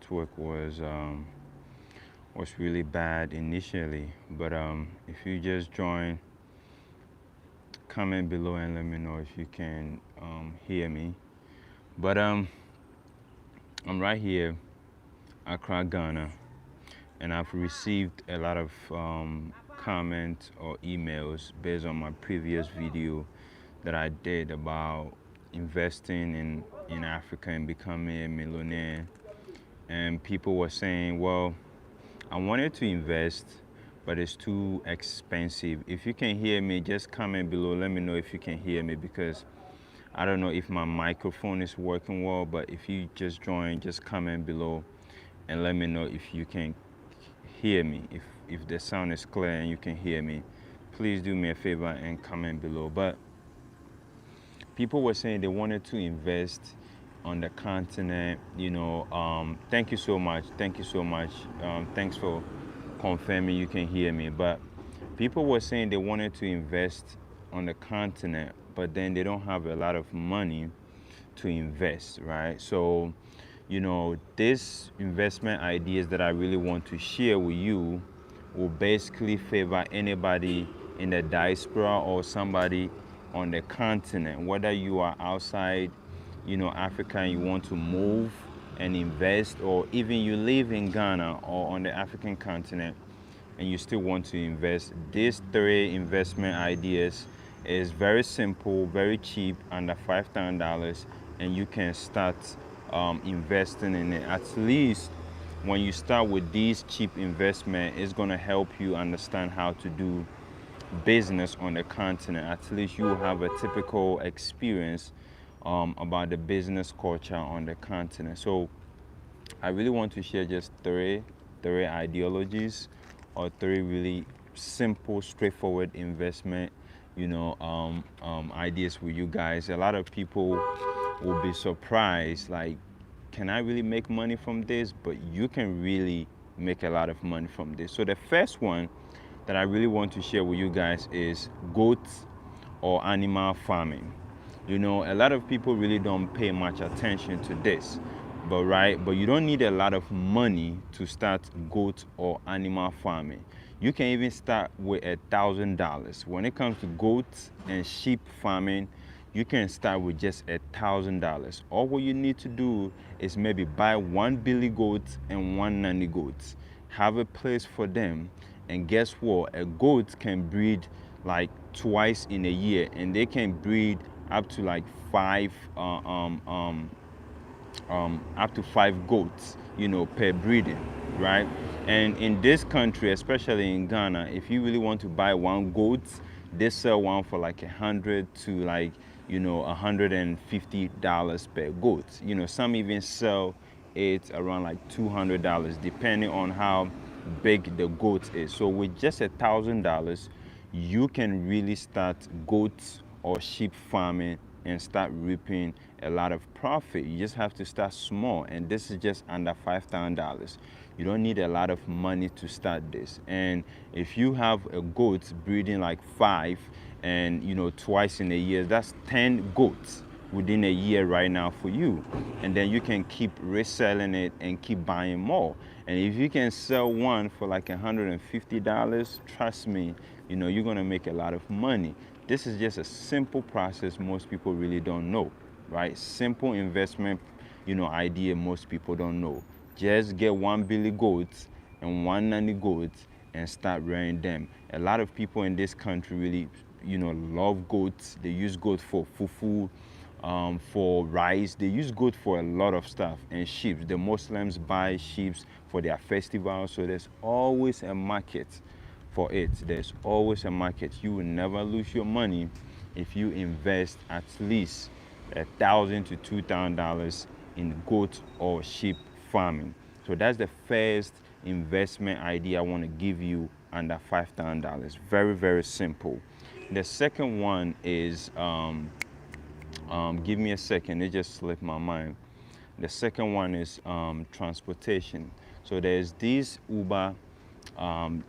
network was really bad initially. But if you just join, comment below and let me know if you can hear me. But I'm right here, Accra, Ghana, and I've received a lot of comments or emails based on my previous video that I did about investing in Africa and becoming a millionaire. And people were saying, well, I wanted to invest, but it's too expensive. If you can hear me, just comment below. Let me know if you can hear me, because I don't know if my microphone is working well, but if you just join, just comment below and let me know if you can hear me. If the sound is clear and you can hear me, please do me a favor and comment below. But people were saying they wanted to invest on the continent. Thank you so much. Thank you so much. Thanks for confirming you can hear me. But people were saying they wanted to invest on the continent, but then they don't have a lot of money to invest, right? So, these investment ideas that I really want to share with you will basically favor anybody in the diaspora or somebody on the continent, whether you are outside, Africa, and you want to move and invest, or even you live in Ghana or on the African continent and you still want to invest. These three investment ideas is very simple, very cheap, under $5,000, and you can start investing in it. At least when you start with these cheap investment, it's going to help you understand how to do business on the continent. At least you will have a typical experience about the business culture on the continent. So I really want to share just three ideologies or three really simple, straightforward investment, ideas with you guys. A lot of people will be surprised, like, can I really make money from this? But you can really make a lot of money from this. So the first one that I really want to share with you guys is goat or animal farming. A lot of people really don't pay much attention to this, but you don't need a lot of money to start goat or animal farming. You can even start with $1,000. When it comes to goats and sheep farming, you can start with just $1,000. All what you need to do is maybe buy one billy goat and one nanny goat. Have a place for them, and guess what? A goat can breed like twice in a year, and they can breed up to like up to five goats, per breeding, right? And in this country, especially in Ghana, if you really want to buy one goat, they sell one for like 100 to like, $150 per goat. Some even sell it around like $200, depending on how big the goat is. So with just $1,000, you can really start goat or sheep farming and start reaping a lot of profit. You just have to start small, and this is just under $5,000. You don't need a lot of money to start this. And if you have a goat breeding like five, and twice in a year, that's 10 goats within a year right now for you. And then you can keep reselling it and keep buying more. And if you can sell one for like $150, trust me, you're gonna make a lot of money. This is just a simple process most people really don't know, right? Simple investment, idea most people don't know. Just get one billy goat and one nanny goat and start rearing them. A lot of people in this country really, love goats. They use goat for fufu, for rice. They use goat for a lot of stuff. And sheep. The Muslims buy sheep for their festivals. So there's always a market for it. There's always a market. You will never lose your money if you invest at least $1,000 to $2,000 in goat or sheep farming. So that's the first investment idea I want to give you under $5,000. Very, very simple. The second one is, give me a second, it just slipped my mind. The second one is transportation. So there's this Uber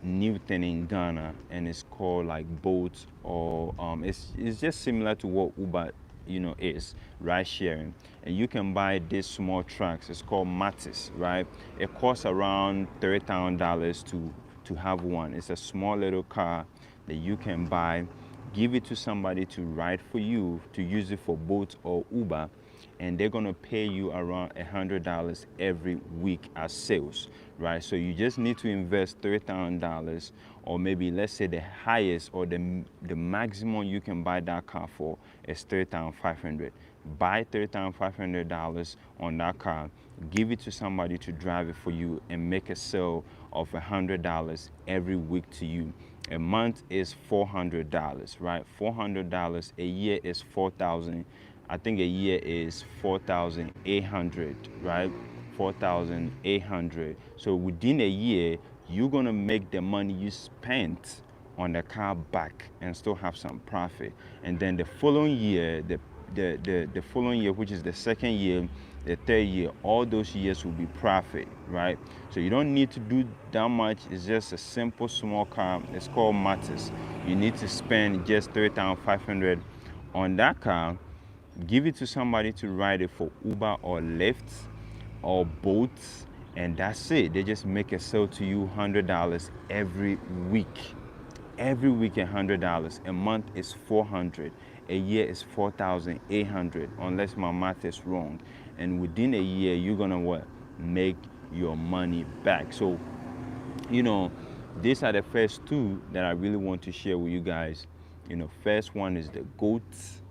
new thing in Ghana, and it's called like Bolt, or it's just similar to what Uber is ride sharing. And you can buy these small trucks. It's called Matis, right? It costs around $30,000 to have one. It's a small little car that you can buy, give it to somebody to ride for you, to use it for Bolt or Uber, and they're gonna pay you around $100 every week as sales, right? So you just need to invest $30,000, or maybe let's say the highest or the maximum you can buy that car for is $30,500. Buy $30,500 on that car, give it to somebody to drive it for you, and make a sale of $100 every week to you. A month is $400, right? $400. A year is 4,000. I think a year is 4,800, right? 4,800. So within a year, you're gonna make the money you spent on the car back and still have some profit. And then the following year, the following year, which is the second year, the third year, all those years will be profit, right? So you don't need to do that much. It's just a simple small car. It's called Matis. You need to spend just $3,500 on that car, give it to somebody to ride it for Uber or Lyft or Bolt, and that's it. They just make a sale to you $100 every week. Every week $100. A month is 400. A year is 4,800, unless my math is wrong. And within a year, you're gonna what? Make your money back. So, these are the first two that I really want to share with you guys. First one is the goats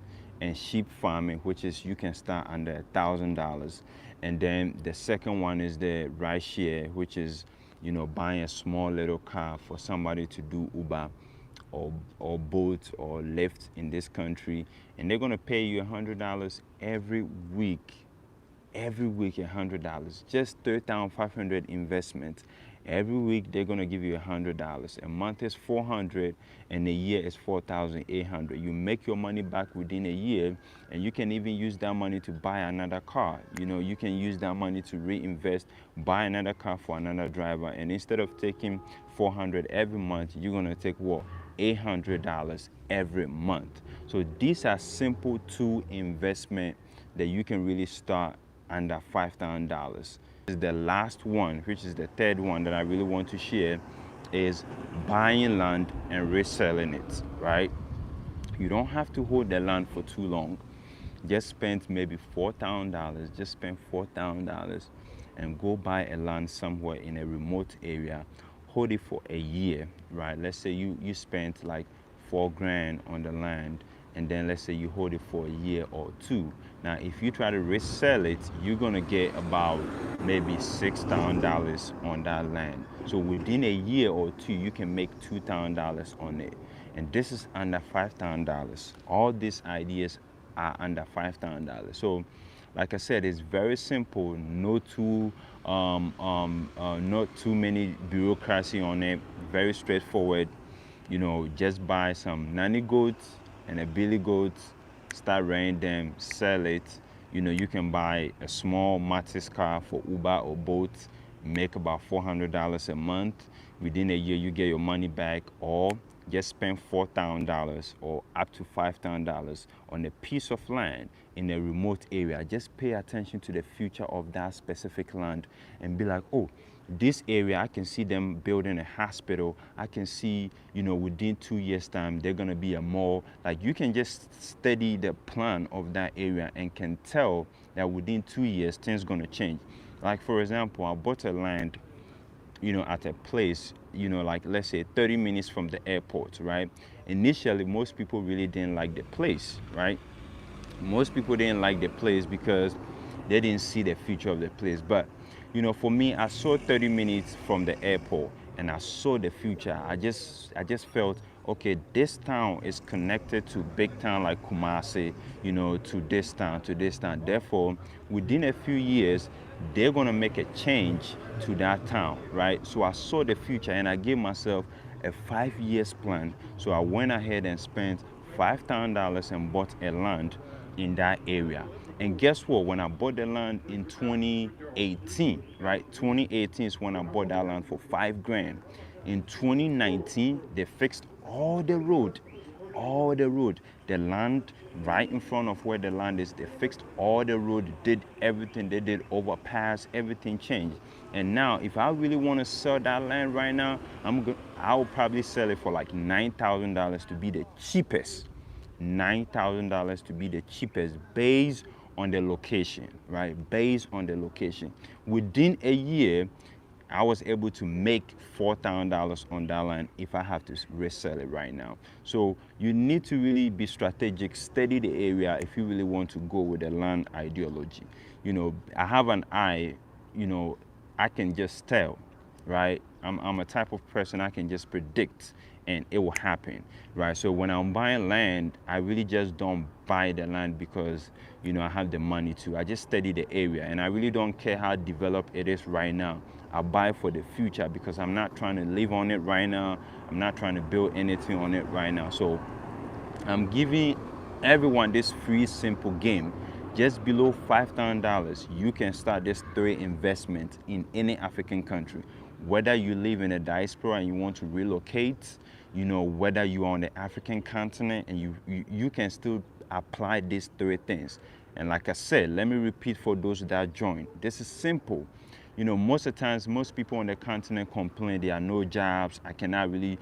and sheep farming, which is you can start under $1,000. And then the second one is the ride share, which is buying a small little car for somebody to do Uber or Bolt or Lyft in this country, and they're gonna pay you $100 every week. Every week $100, just 3,500 investment. Every week they're gonna give you $100. A month is 400, and a year is 4,800. You make your money back within a year, and you can even use that money to buy another car. You can use that money to reinvest, buy another car for another driver, and instead of taking 400 every month, you're gonna take what? $800 every month. So these are simple two investment that you can really start under $5,000. The last one, which is the third one that I really want to share, is buying land and reselling it, right? You don't have to hold the land for too long. Just spend maybe $4,000, just spend $4,000 and go buy a land somewhere in a remote area. Hold it for a year, right? Let's say you spent like $4,000 on the land, and then let's say you hold it for a year or two. Now, if you try to resell it, you're gonna get about maybe $6,000 on that land. So within a year or two, you can make $2,000 on it. And this is under $5,000. All these ideas are under $5,000. So, like I said, it's very simple. Not too many bureaucracy on it. Very straightforward. Just buy some nanny goats and a billy goat, start rearing them, sell it. You can buy a small Matis car for Uber or Bolt, make about $400 a month. Within a year, you get your money back, or just spend $4,000 or up to $5,000 on a piece of land in a remote area. Just pay attention to the future of that specific land and be like, oh, this area, I can see them building a hospital. I can see, within 2 years' time, they're gonna be a mall. Like, you can just study the plan of that area and can tell that within 2 years, things gonna change. Like, for example, I bought a land, at a place, like let's say 30 minutes from the airport, right? Initially, most people really didn't like the place, right? Most people didn't like the place because they didn't see the future of the place. But for me, I saw 30 minutes from the airport and I saw the future. I just felt, okay, this town is connected to big town like Kumasi, to this town. Therefore, within a few years, they're gonna make a change to that town, right? So I saw the future and I gave myself a 5 years plan. So I went ahead and spent $5,000 and bought a land in that area. And guess what? When I bought the land in 2018, right? 2018 is when I bought that land for $5,000. In 2019, they fixed all the road. all the road. The land right in front of where the land is, they fixed all the road, did everything. They did overpass, everything changed. And now, if I really want to sell that land right now, I'll probably sell it for like $9,000 to be the cheapest. $9,000 to be the cheapest based on the location, right? Based on the location. Within a year, I was able to make $4,000 on that land if I have to resell it right now. So you need to really be strategic, study the area if you really want to go with the land ideology. I have an eye, I can just tell, right? I'm a type of person I can just predict and it will happen, right? So when I'm buying land, I really just don't buy the land because, I have the money to. I just study the area and I really don't care how developed it is right now. I buy for the future because I'm not trying to live on it right now. I'm not trying to build anything on it right now. So I'm giving everyone this free, simple game. Just below $5,000, you can start this 3 investment in any African country. Whether you live in a diaspora and you want to relocate, whether you are on the African continent, and you can still apply these 3 things. And like I said, let me repeat for those that joined. This is simple. Most of the times, most people on the continent complain there are no jobs. I cannot really,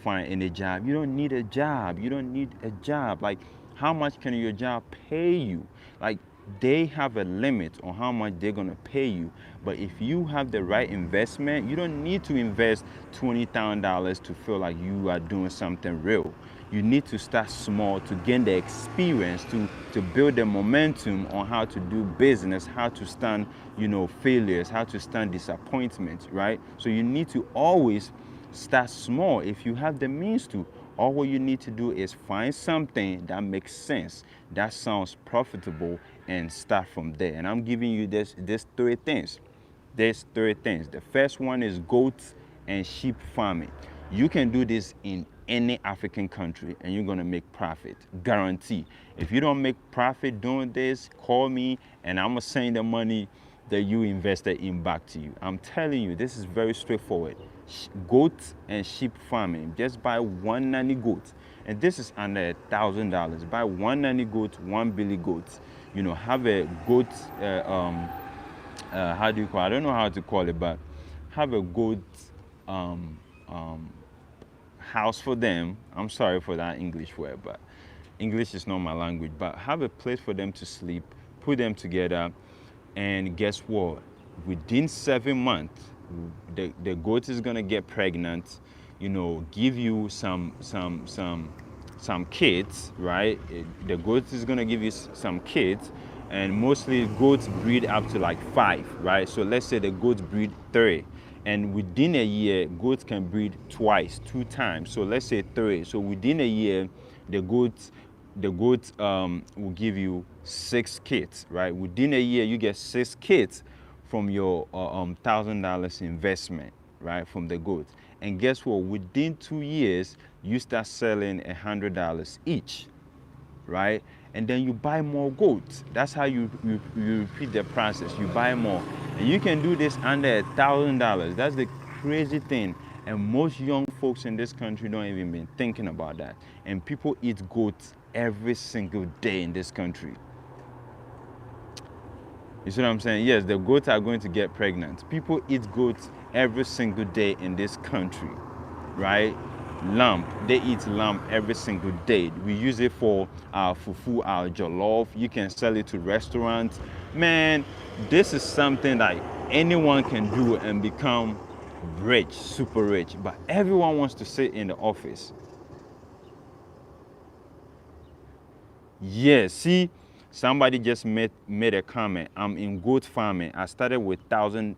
find any job. You don't need a job. You don't need a job. Like, how much can your job pay you? Like, they have a limit on how much they're going to pay you. But if you have the right investment, you don't need to invest $20,000 to feel like you are doing something real. You need to start small to gain the experience, to build the momentum on how to do business, how to stand, failures, how to stand disappointments, right? So you need to always start small if you have the means to. All what you need to do is find something that makes sense, that sounds profitable, and start from there. And I'm giving you these 3 things. There's 3 things. The first one is goats and sheep farming. You can do this in any African country and you're gonna make profit, guarantee. If you don't make profit doing this, call me and I'm gonna send the money that you invested in back to you. I'm telling you, this is very straightforward. Goat and sheep farming. Just buy 1 nanny goat, and this is under $1,000. Buy 1 nanny goat, 1 billy goat. Have a goat. How do you call it? I don't know how to call it, but have a goat house for them. I'm sorry for that English word, but English is not my language. But have a place for them to sleep. Put them together, and guess what? Within 7 months, the goat is gonna get pregnant. Give you some kids, right? The goat is gonna give you some kids, and mostly goats breed up to like 5, right? So let's say the goats breed 3, and within a year, goats can breed twice, 2 times. So let's say 3. So within a year, the goats will give you 6 kids, right? Within a year, you get 6 kids from your $1,000 investment, right, from the goats. And guess what? Within 2 years, you start selling $100 each, right? And then you buy more goats. That's how you repeat the process. You buy more, and you can do this under $1,000. That's the crazy thing. And most young folks in this country don't even been thinking about that. And people eat goats every single day in this country. You see what I'm saying? Yes, the goats are going to get pregnant. People eat goats every single day in this country, right? Lamb, they eat lamb every single day. We use it for our fufu, our jollof. You can sell it to restaurants. Man, this is something that anyone can do and become rich, super rich. But everyone wants to sit in the office. Yeah, see, somebody just made a comment. I'm in goat farming. I started with $1,000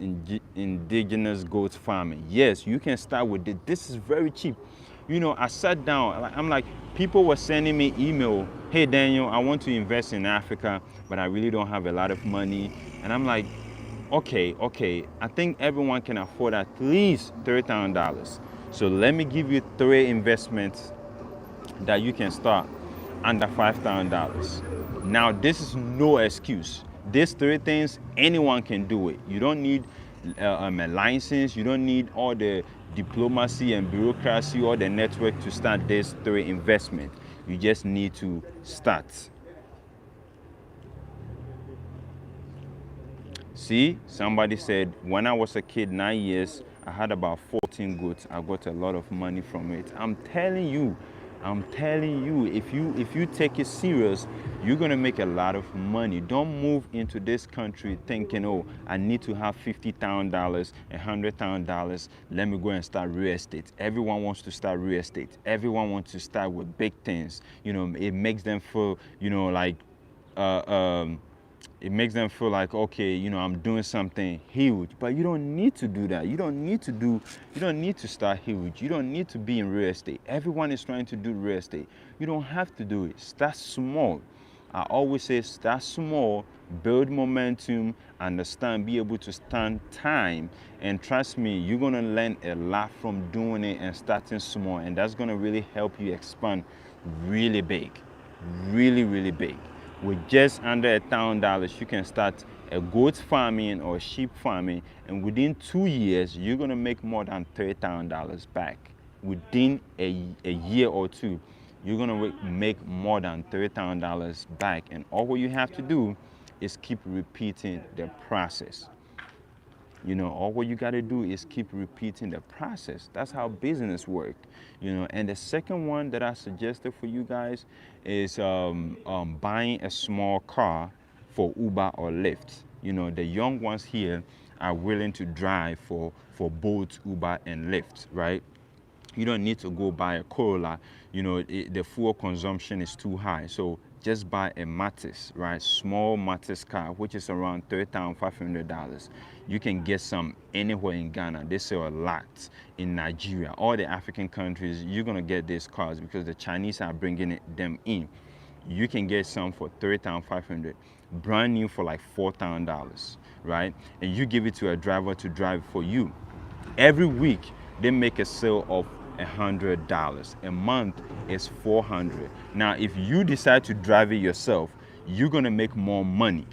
in indigenous goat farming. Yes, you can start with it. This is very cheap. I sat down. I'm like, people were sending me email. Hey, Daniel, I want to invest in Africa, but I really don't have a lot of money. And I'm like, okay. I think everyone can afford at least $30,000. So let me give you 3 investments that you can start under $5,000. Now, this is no excuse. These 3 things, anyone can do it. You don't need a license. You don't need all the diplomacy and bureaucracy or the network to start this through investment. You just need to start. See, somebody said, when I was a kid, 9 years, I had about 14 goats. I got a lot of money from it. I'm telling you, if you take it serious, you're gonna make a lot of money. Don't move into this country thinking, oh, I need to have $50,000, $100,000. Let me go and start real estate. Everyone wants to start real estate. Everyone wants to start with big things. You know, it makes them feel, like uh, um, it makes them feel like, okay, I'm doing something huge. But you don't need to do that. You don't need to start huge. You don't need to be in real estate. Everyone is trying to do real estate. You don't have to do it. Start small. I always say start small, build momentum, understand, be able to stand time. And trust me, you're gonna learn a lot from doing it and starting small. And that's gonna really help you expand really big. Really, really big. With just under $1,000, you can start a goat farming or sheep farming, and within 2 years, you're gonna make more than $30,000 back. Within a year or two, you're gonna make more than $30,000 back, and all you have to do is keep repeating the process. All what you got to do is keep repeating the process. That's how business works. And the second one that I suggested for you guys is buying a small car for Uber or Lyft. The young ones here are willing to drive for both Uber and Lyft, right? You don't need to go buy a Corolla. The fuel consumption is too high. So just buy a Matis, right? Small Matis car, which is around $3,500. You can get some anywhere in Ghana. They sell a lot in Nigeria. All the African countries, you're gonna get these cars because the Chinese are bringing them in. You can get some for $3,500, brand new for like $4,000, right? And you give it to a driver to drive for you. Every week they make a sale of $100. A month is $400. Now, if you decide to drive it yourself, you're gonna make more money.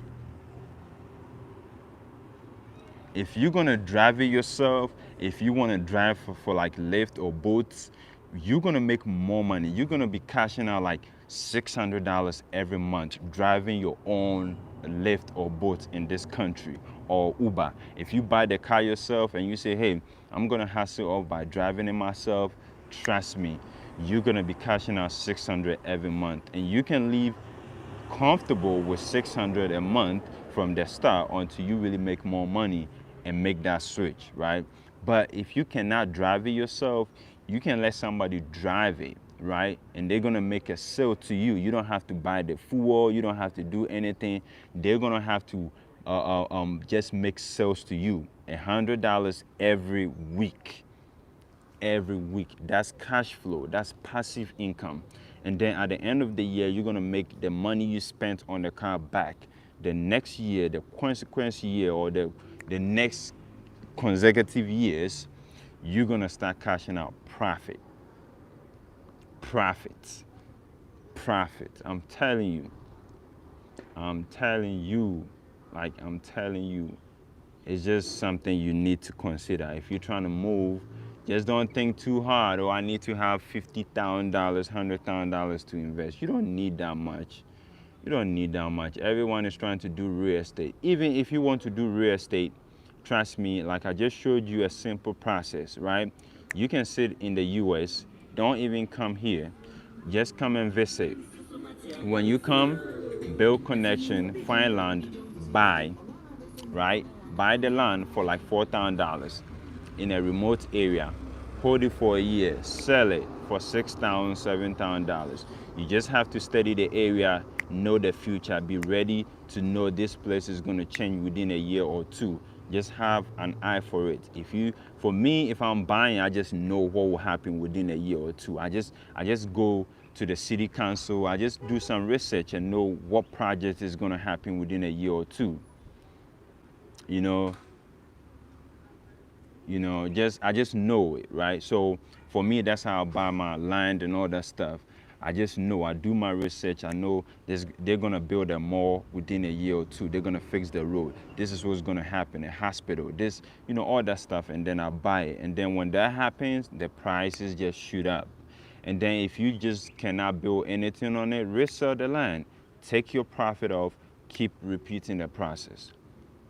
If you're gonna drive it yourself, if you wanna drive for like Lyft or boats, you're gonna make more money. You're gonna be cashing out like $600 every month driving your own Lyft or boat in this country, or Uber. If you buy the car yourself and you say, hey, I'm gonna hustle off by driving it myself, trust me, you're gonna be cashing out $600 every month, and you can live comfortable with $600 a month from the start until you really make more money and make that switch, right? But if you cannot drive it yourself, you can let somebody drive it, right? And they're gonna make a sale to you. You don't have to buy the fuel. You don't have to do anything. They're gonna have to just make sales to you. $100 every week. Every week. That's cash flow. That's passive income. And then at the end of the year, you're gonna make the money you spent on the car back. The next year, the consequence year, or the next consecutive years, you're gonna start cashing out profit. Profit. Profit. I'm telling you. It's just something you need to consider. If you're trying to move, just don't think too hard. Oh, I need to have $50,000, $100,000 to invest. You don't need that much. You don't need that much. Everyone is trying to do real estate. Even if you want to do real estate, trust me, like I just showed you a simple process, right? You can sit in the US, don't even come here. Just come and visit. When you come, build connection, find land, buy, right? Buy the land for like $4,000 in a remote area. Hold it for a year, sell it for $6,000, $7,000. You just have to study the area, know the future, be ready to know this place is going to change within a year or two. Just have an eye for it. For me, if I'm buying, I just know what will happen within a year or two. I just go to the city council. I just do some research and know what project is going to happen within a year or two. I just know it, right? So for me, that's how I buy my land and all that stuff. I just know, I do my research. I know they're gonna build a mall within a year or two. They're gonna fix the road. This is what's gonna happen. A hospital. This, all that stuff, and then I buy it. And then when that happens, the prices just shoot up. And then if you just cannot build anything on it, resell the land. Take your profit off. Keep repeating the process.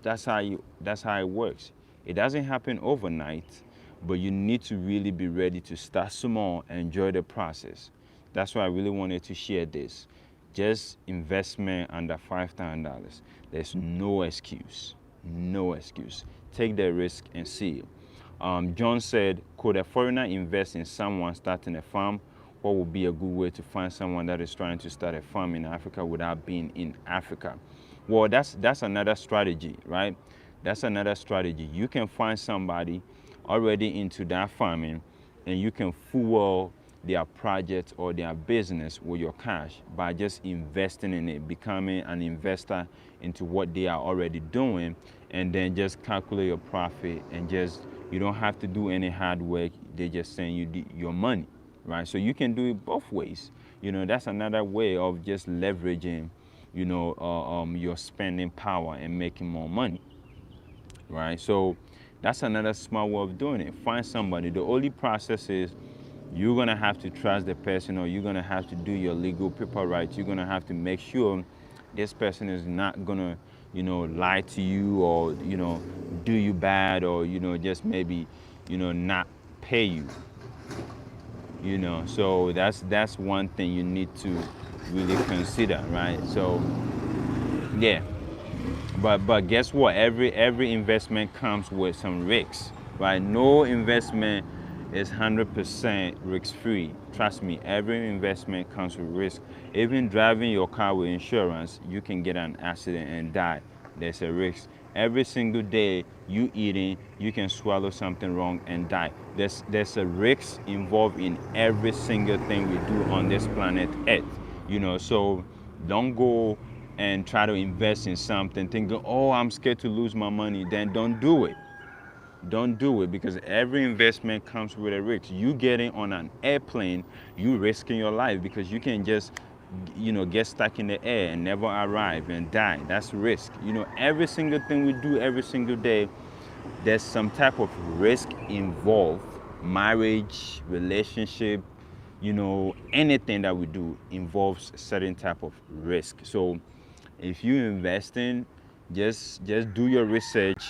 That's how it works. It doesn't happen overnight, but you need to really be ready to start small and enjoy the process. That's why I really wanted to share this. Just investment under $5,000. There's no excuse. No excuse. Take the risk and see it. John said, could a foreigner invest in someone starting a farm? What would be a good way to find someone that is trying to start a farm in Africa without being in Africa? Well, that's another strategy, right? That's another strategy. You can find somebody already into that farming, and you can fuel their project or their business with your cash by just investing in it, becoming an investor into what they are already doing, and then just calculate your profit, and just, you don't have to do any hard work. They just send you your money, right? So you can do it both ways. That's another way of just leveraging, your spending power and making more money, right? So that's another smart way of doing it. Find somebody. The only process is you're gonna have to trust the person, or you're gonna have to do your legal paper rights. You're gonna have to make sure this person is not gonna, lie to you, or do you bad, or just maybe, not pay you. So that's one thing you need to really consider, right? So yeah. But guess what? Every investment comes with some risks, right? No investment is 100% risk free. Trust me, every investment comes with risk. Even driving your car with insurance, you can get an accident and die. There's a risk. Every single day you eating, you can swallow something wrong and die. There's a risk involved in every single thing we do on this planet Earth. So don't go and try to invest in something thinking, oh, I'm scared to lose my money. Then don't do it. Don't do it, because every investment comes with a risk. You getting on an airplane, you risking your life, because you can just get stuck in the air and never arrive and die. That's risk. Every single thing we do every single day, there's some type of risk involved. Marriage, relationship, anything that we do involves a certain type of risk. So if you invest in, just do your research,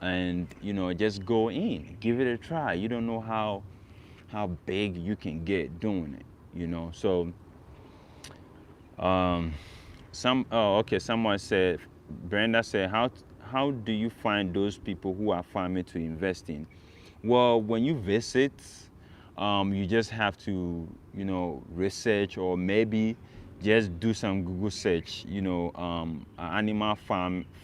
and just go in, give it a try. You don't know how big you can get doing it. So someone said, Brenda said, how do you find those people who are farming to invest in? Well, when you visit, you just have to research, or maybe just do some Google search, animal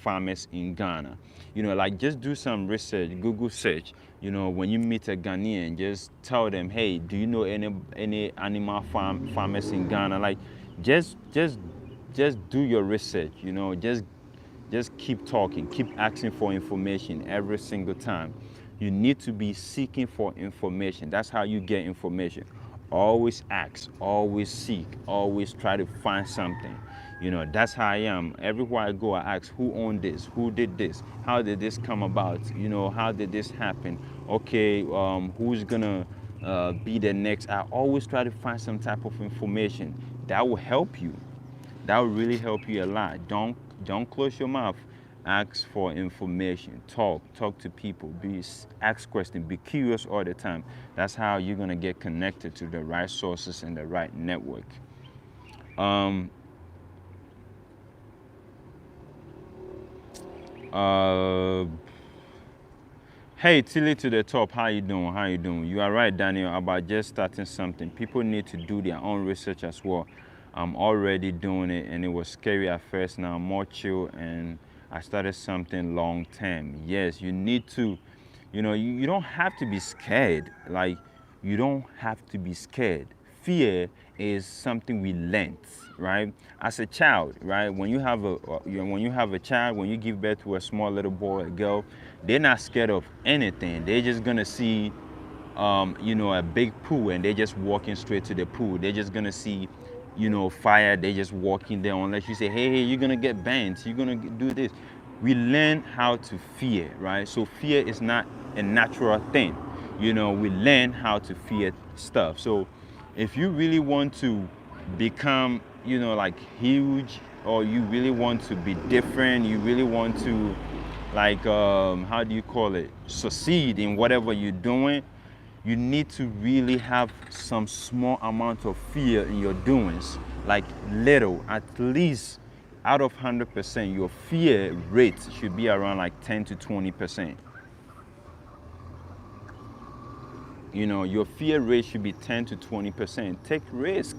farmers in Ghana. Like, just do some research, Google search. When you meet a Ghanaian, just tell them, hey, do you know any animal farmers in Ghana? Like, just do your research. Just keep talking, keep asking for information every single time. You need to be seeking for information. That's how you get information. Always ask, always seek, always try to find something. That's how I am. Everywhere I go, I ask, who owned this? Who did this? How did this come about? How did this happen? Okay, who's gonna be the next? I always try to find some type of information that will help you. That will really help you a lot. Don't close your mouth. Ask for information. Talk to people. Ask questions. Be curious all the time. That's how you're gonna get connected to the right sources and the right network. Hey, Tilly to the top. How you doing? How you doing? You are right, Daniel, about just starting something. People need to do their own research as well. I'm already doing it, and it was scary at first. Now I'm more chill, and I started something long term. Yes, you need to, you don't have to be scared. Like, you don't have to be scared. Fear is something we learned, right? As a child, right? When you have a child, when you give birth to a small little boy, a girl, they're not scared of anything. They're just gonna see a big pool and they're just walking straight to the pool. They're just gonna see, fire. They're just walking there unless you say, hey, you're gonna get bent. You're gonna do this. We learn how to fear, right? So fear is not a natural thing. We learn how to fear stuff. So if you really want to become, like huge, or you really want to be different, you really want to, like, how do you call it, succeed in whatever you're doing, you need to really have some small amount of fear in your doings, like little, at least out of 100%, your fear rate should be around like 10 to 20%. Your fear rate should be 10 to 20%. Take risk.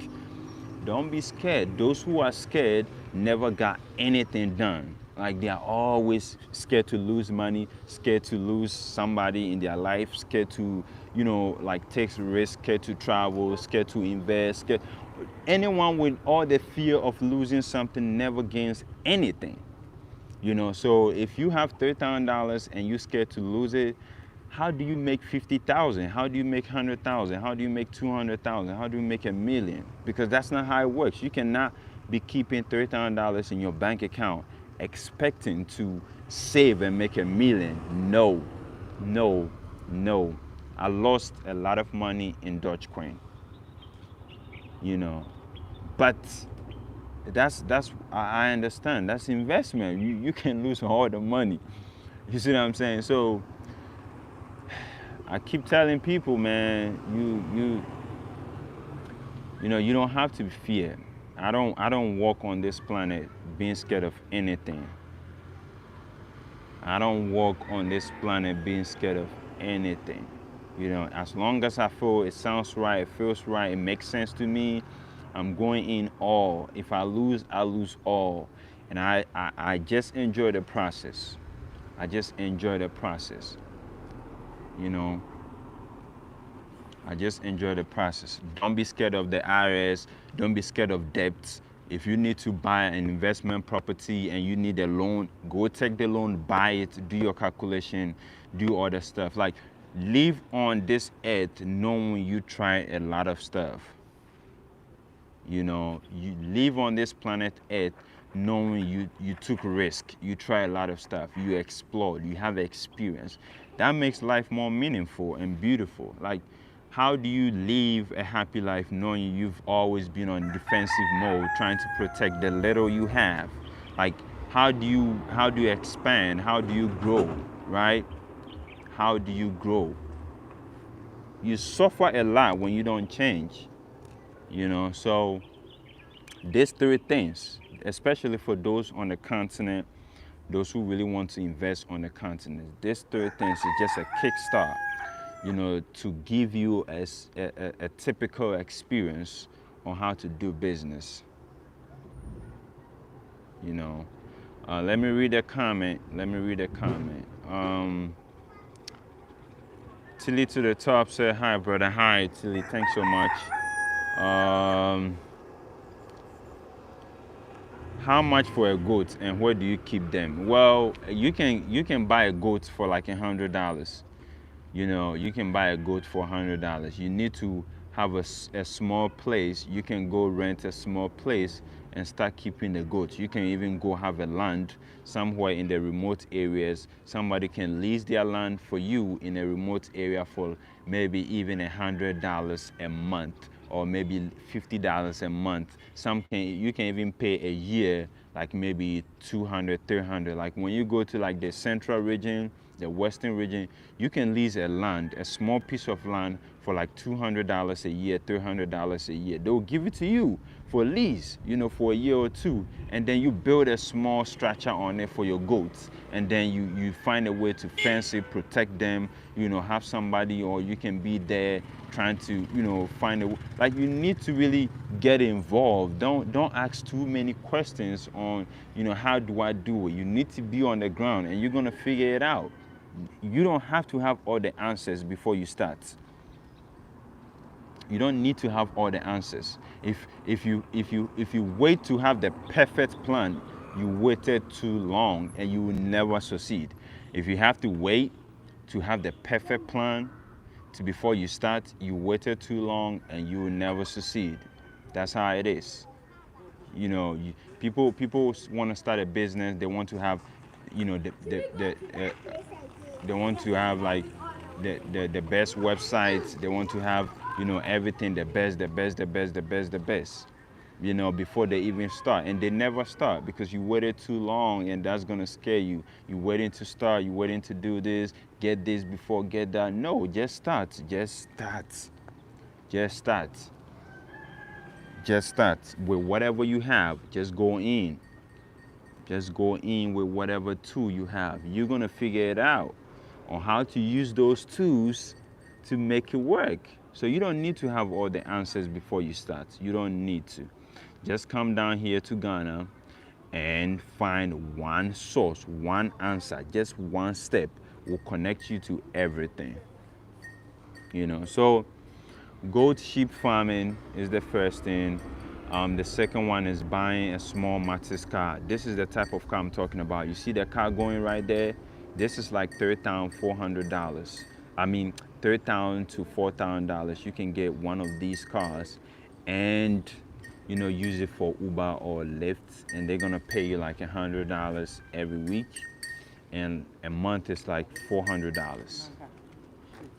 Don't be scared. Those who are scared never got anything done. Like, they are always scared to lose money, scared to lose somebody in their life, scared to, like, take risk, scared to travel, scared to invest. Scared. Anyone with all the fear of losing something never gains anything. So if you have $30,000 and you're scared to lose it, how do you make 50,000? How do you make 100,000? How do you make 200,000? How do you make 1,000,000? Because that's not how it works. You cannot be keeping $30,000 in your bank account expecting to save and make 1,000,000. No, no, no. I lost a lot of money in Dogecoin. But that's I understand. That's investment. You can lose all the money. You see what I'm saying? So I keep telling people, man, you don't have to fear. I don't walk on this planet being scared of anything. I don't walk on this planet being scared of anything. As long as I feel it sounds right, it feels right, it makes sense to me, I'm going in all. If I lose, I lose all. And I just enjoy the process. I just enjoy the process. I just enjoy the process. Don't be scared of the IRS. Don't be scared of debts. If you need to buy an investment property and you need a loan, go take the loan, buy it, do your calculation, do all the stuff. Like, live on this earth knowing you try a lot of stuff. You live on this planet earth knowing you took risk, you try a lot of stuff, you explored, you have experience. That makes life more meaningful and beautiful. Like, how do you live a happy life knowing you've always been on defensive mode, trying to protect the little you have? Like, how do you expand? How do you grow, right? How do you grow? You suffer a lot when you don't change. So these three things, especially for those on the continent, those who really want to invest on the continent, these three things is just a kickstart, to give you a typical experience on how to do business. Let me read a comment. Tilly to the top said, hi, brother. Hi, Tilly. Thanks so much. How much for a goat and where do you keep them? Well, you can buy a goat for like $100. You can buy a goat for $100. You need to have a small place. You can go rent a small place and start keeping the goats. You can even go have a land somewhere in the remote areas. Somebody can lease their land for you in a remote area for maybe even $100 a month, or maybe $50 a month. You can even pay a year, like maybe $200, $300. Like when you go to like the central region, the western region, you can lease a land, a small piece of land for like $200 a year, $300 a year. They'll give it to you for lease, for a year or two, and then you build a small structure on it for your goats, and then you find a way to fence it, protect them, have somebody, or you can be there trying to, find a, like, you need to really get involved. Don't ask too many questions on, how do I do it? You need to be on the ground and you're gonna figure it out. You don't have to have all the answers before you start. You don't need to have all the answers. If you wait to have the perfect plan, you waited too long and you will never succeed. If you have to wait to have the perfect plan, before you start, you waited too long and you will never succeed. That's how it is. You know, people want to start a business. They want to have, you know, they want to have like the best websites. They want to have, you know, everything the best, the best, the best, the best, the best, you know, before they even start. And they never start because you waited too long, and that's gonna scare you. You waiting to start, you waiting to do this, get this before get that. No, just start. Just start. Just start. Just start with whatever you have. Just go in. Just go in with whatever tool you have. You're gonna figure it out on how to use those tools to make it work. So you don't need to have all the answers before you start. You don't need to. Just come down here to Ghana and find one source, one answer, just one step will connect you to everything. You know, so goat sheep farming is the first thing. The second one is buying a small Matisse car. This is the type of car I'm talking about. You see that car going right there? This is like $3,400. I mean, $3,000 to $4,000. You can get one of these cars and, you know, use it for Uber or Lyft, and they're gonna pay you like $100 every week, and a month is like $400.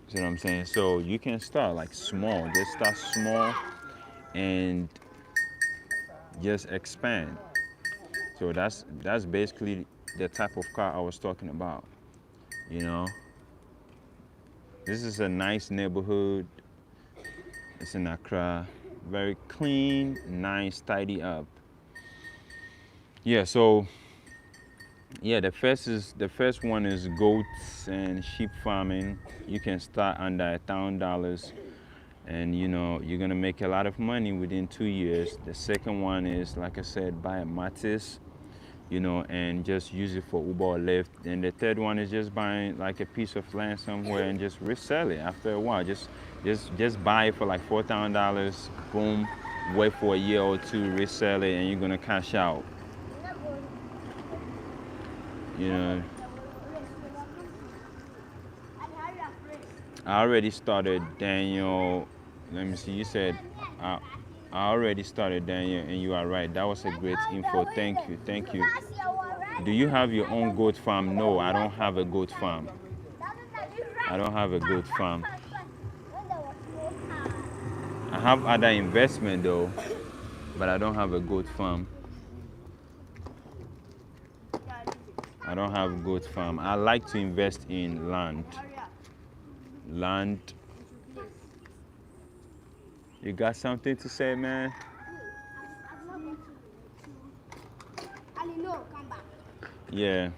See what I'm saying? So you can start like small. Just start small and just expand. So that's basically the type of car I was talking about. You know, this is a nice neighborhood. It's in Accra, very clean, nice, tidy up. Yeah. So yeah, the first one is goats and sheep farming. You can start under $1,000. And you know, you're gonna make a lot of money within 2 years. The second one is, like I said, buy a Matisse, you know, and just use it for Uber or Lyft. And the third one is just buying like a piece of land somewhere and just resell it after a while. Just buy it for like $4,000, boom, wait for a year or two, resell it, and you're gonna cash out. You know, I already started, Daniel. Let me see. You said I already started, Daniel, and you are right. That was a great info. Thank you. Thank you. Do you have your own goat farm? No, I don't have a goat farm. I don't have a goat farm. I have other investment though, but I don't have a goat farm. I don't have a goat farm. I like to invest in land. Land. You got something to say, man? Yeah.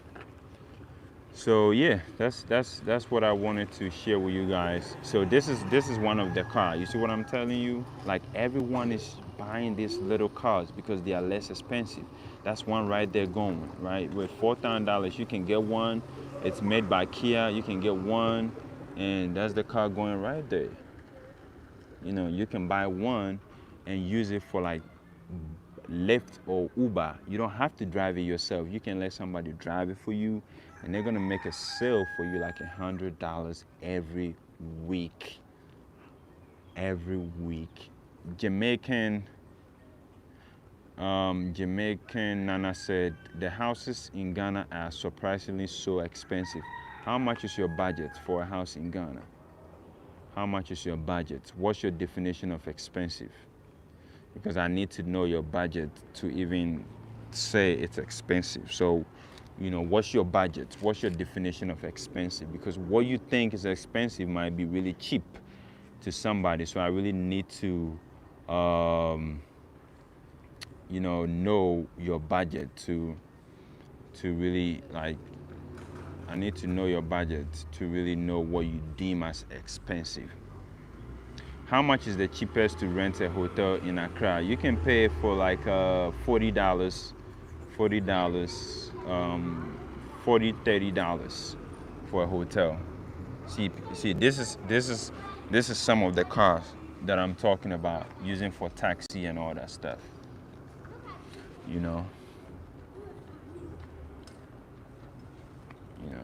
So yeah, that's what I wanted to share with you guys. So this is one of the cars. You see what I'm telling you? Like everyone is buying these little cars because they are less expensive. That's one right there going, right? With $4,000 you can get one. It's made by Kia. You can get one, and that's the car going right there. You know, you can buy one and use it for like Lyft or Uber. You don't have to drive it yourself. You can let somebody drive it for you, and they're gonna make a sale for you like $100 every week. Every week. Jamaican Nana said the houses in Ghana are surprisingly so expensive. How much is your budget for a house in Ghana? How much is your budget? What's your definition of expensive? Because I need to know your budget to even say it's expensive. So, you know, what's your budget? What's your definition of expensive? Because what you think is expensive might be really cheap to somebody. So I really need to, you know your budget to really like. I need to know your budget to really know what you deem as expensive. How much is the cheapest to rent a hotel in Accra? You can pay for like $40, $30 for a hotel. See, this is some of the cars that I'm talking about using for taxi and all that stuff. You know.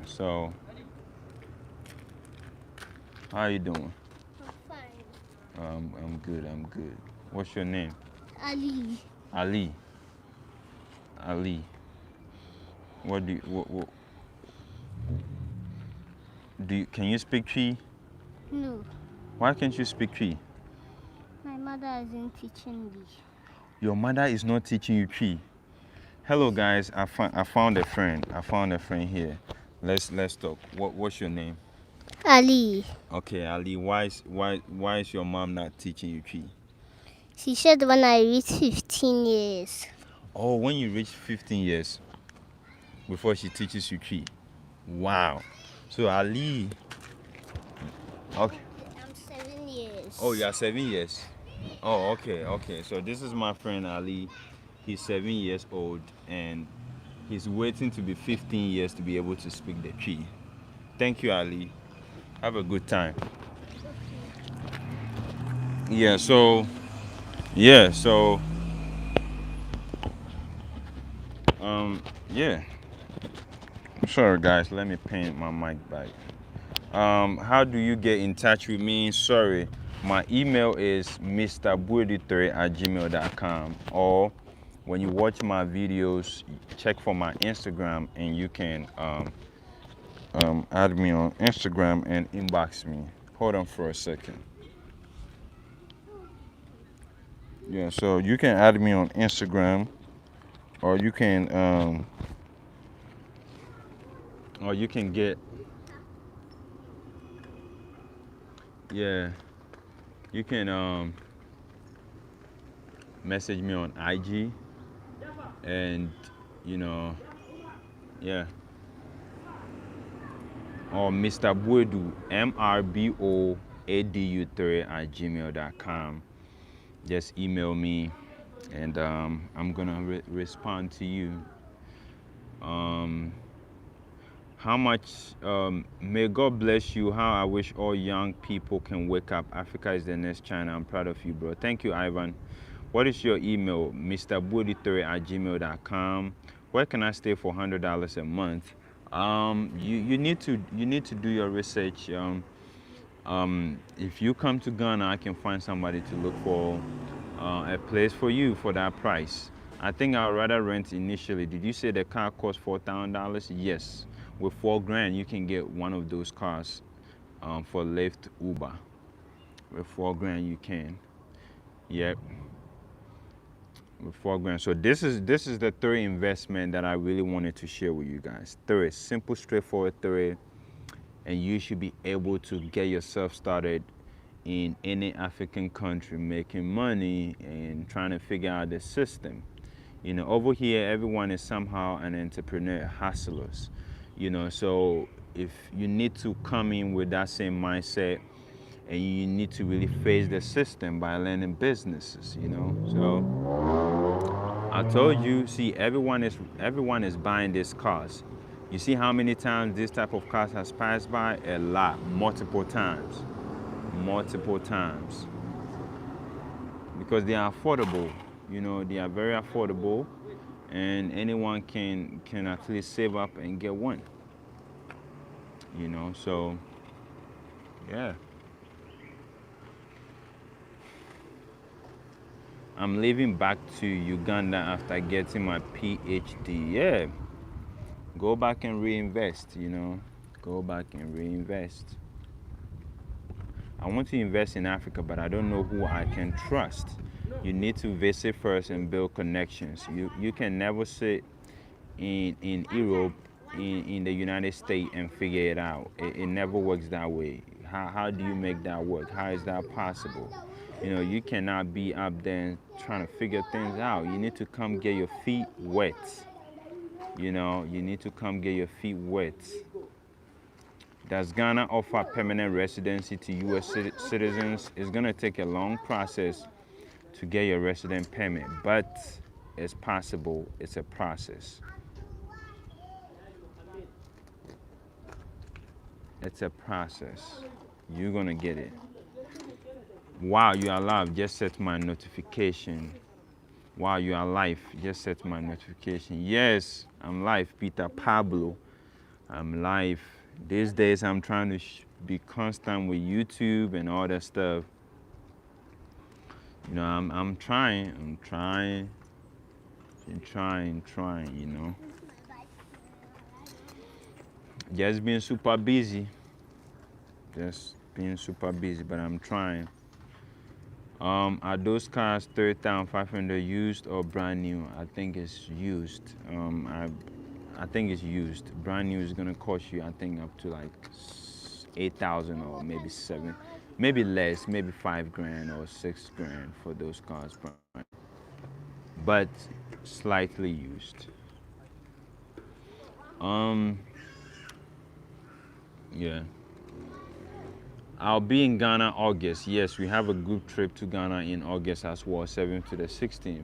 So how you doing? I'm good. I'm good. What's your name? Ali. Ali. Ali. What do you, can you speak Tree? No, Why can't you speak Tree? my mother isn't teaching me. Your mother is not teaching you Tree. Hello guys, I found a friend. I found a friend here. Let's talk. What's your name? Ali. Okay, Ali. Why is your mom not teaching you Tree? She said when I reach 15 years. Oh, when you reach 15 years, before she teaches you Tree. Wow. So Ali. Okay. I'm 7 years. Oh, you are 7 years. Oh, okay. So this is my friend Ali. He's 7 years old and he's waiting to be 15 years to be able to speak the Tree. Thank you, Ali. Have a good time. Yeah. So yeah. Yeah. Sorry, guys. Let me paint my mic back. How do you get in touch with me? Sorry, my email is mrbuedi3@gmail.com, or when you watch my videos, check for my Instagram and you can add me on Instagram and inbox me. Hold on for a second. Yeah, so you can add me on Instagram, or you can get, yeah, you can message me on IG, and you know, yeah, or Mr. Buedu, mrboadu3@gmail.com. Just email me, and I'm gonna respond to you. How much? May God bless you. How I wish all young people can wake up. Africa is the next China. I'm proud of you, bro. Thank you, Ivan. What is your email? mrbuedi3@gmail.com. Where can I stay for $100 a month? You need to do your research. If you come to Ghana, I can find somebody to look for a place for you for that price. I think I'd rather rent initially. Did you say the car costs $4,000? Yes. With $4,000, you can get one of those cars for Lyft, Uber. With $4,000, you can. Yep. With $4,000. So this is the third investment that I really wanted to share with you guys. Third, simple, straightforward third, and you should be able to get yourself started in any African country making money and trying to figure out the system. You know, over here, everyone is somehow an entrepreneur, hustlers. You know, so if you need to come in with that same mindset, and you need to really face the system by learning businesses, you know. So I told you, see, everyone is buying these cars. You see how many times this type of cars has passed by? A lot, multiple times, because they are affordable. You know, they are very affordable, and anyone can at least save up and get one. You know, so yeah. I'm leaving back to Uganda after getting my PhD. Yeah. Go back and reinvest, you know. Go back and reinvest. I want to invest in Africa, but I don't know who I can trust. You need to visit first and build connections. You can never sit in Europe, in the United States and figure it out. It never works that way. How do you make that work? How is that possible? You know, you cannot be up there trying to figure things out. You need to come get your feet wet. You know, you need to come get your feet wet. Does Ghana offer permanent residency to U.S. citizens? It's going to take a long process to get your resident permit, but it's possible. It's a process. It's a process. You're going to get it. Wow, you are live. Just set my notification. Wow, you are live. Just set my notification. Yes, I'm live. Peter Pablo. I'm live. These days, I'm trying to be constant with YouTube and all that stuff. You know, I'm trying, you know. Just being super busy. Just being super busy, but I'm trying. Are those cars 30,500 used or brand new? I think it's used. I think it's used. Brand new is gonna cost you, I think, up to like 8,000 or maybe seven, maybe less, maybe 5 grand or 6 grand for those cars, but slightly used. Um, yeah. I'll be in Ghana August. Yes, we have a group trip to Ghana in August as well, 7th to the 16th.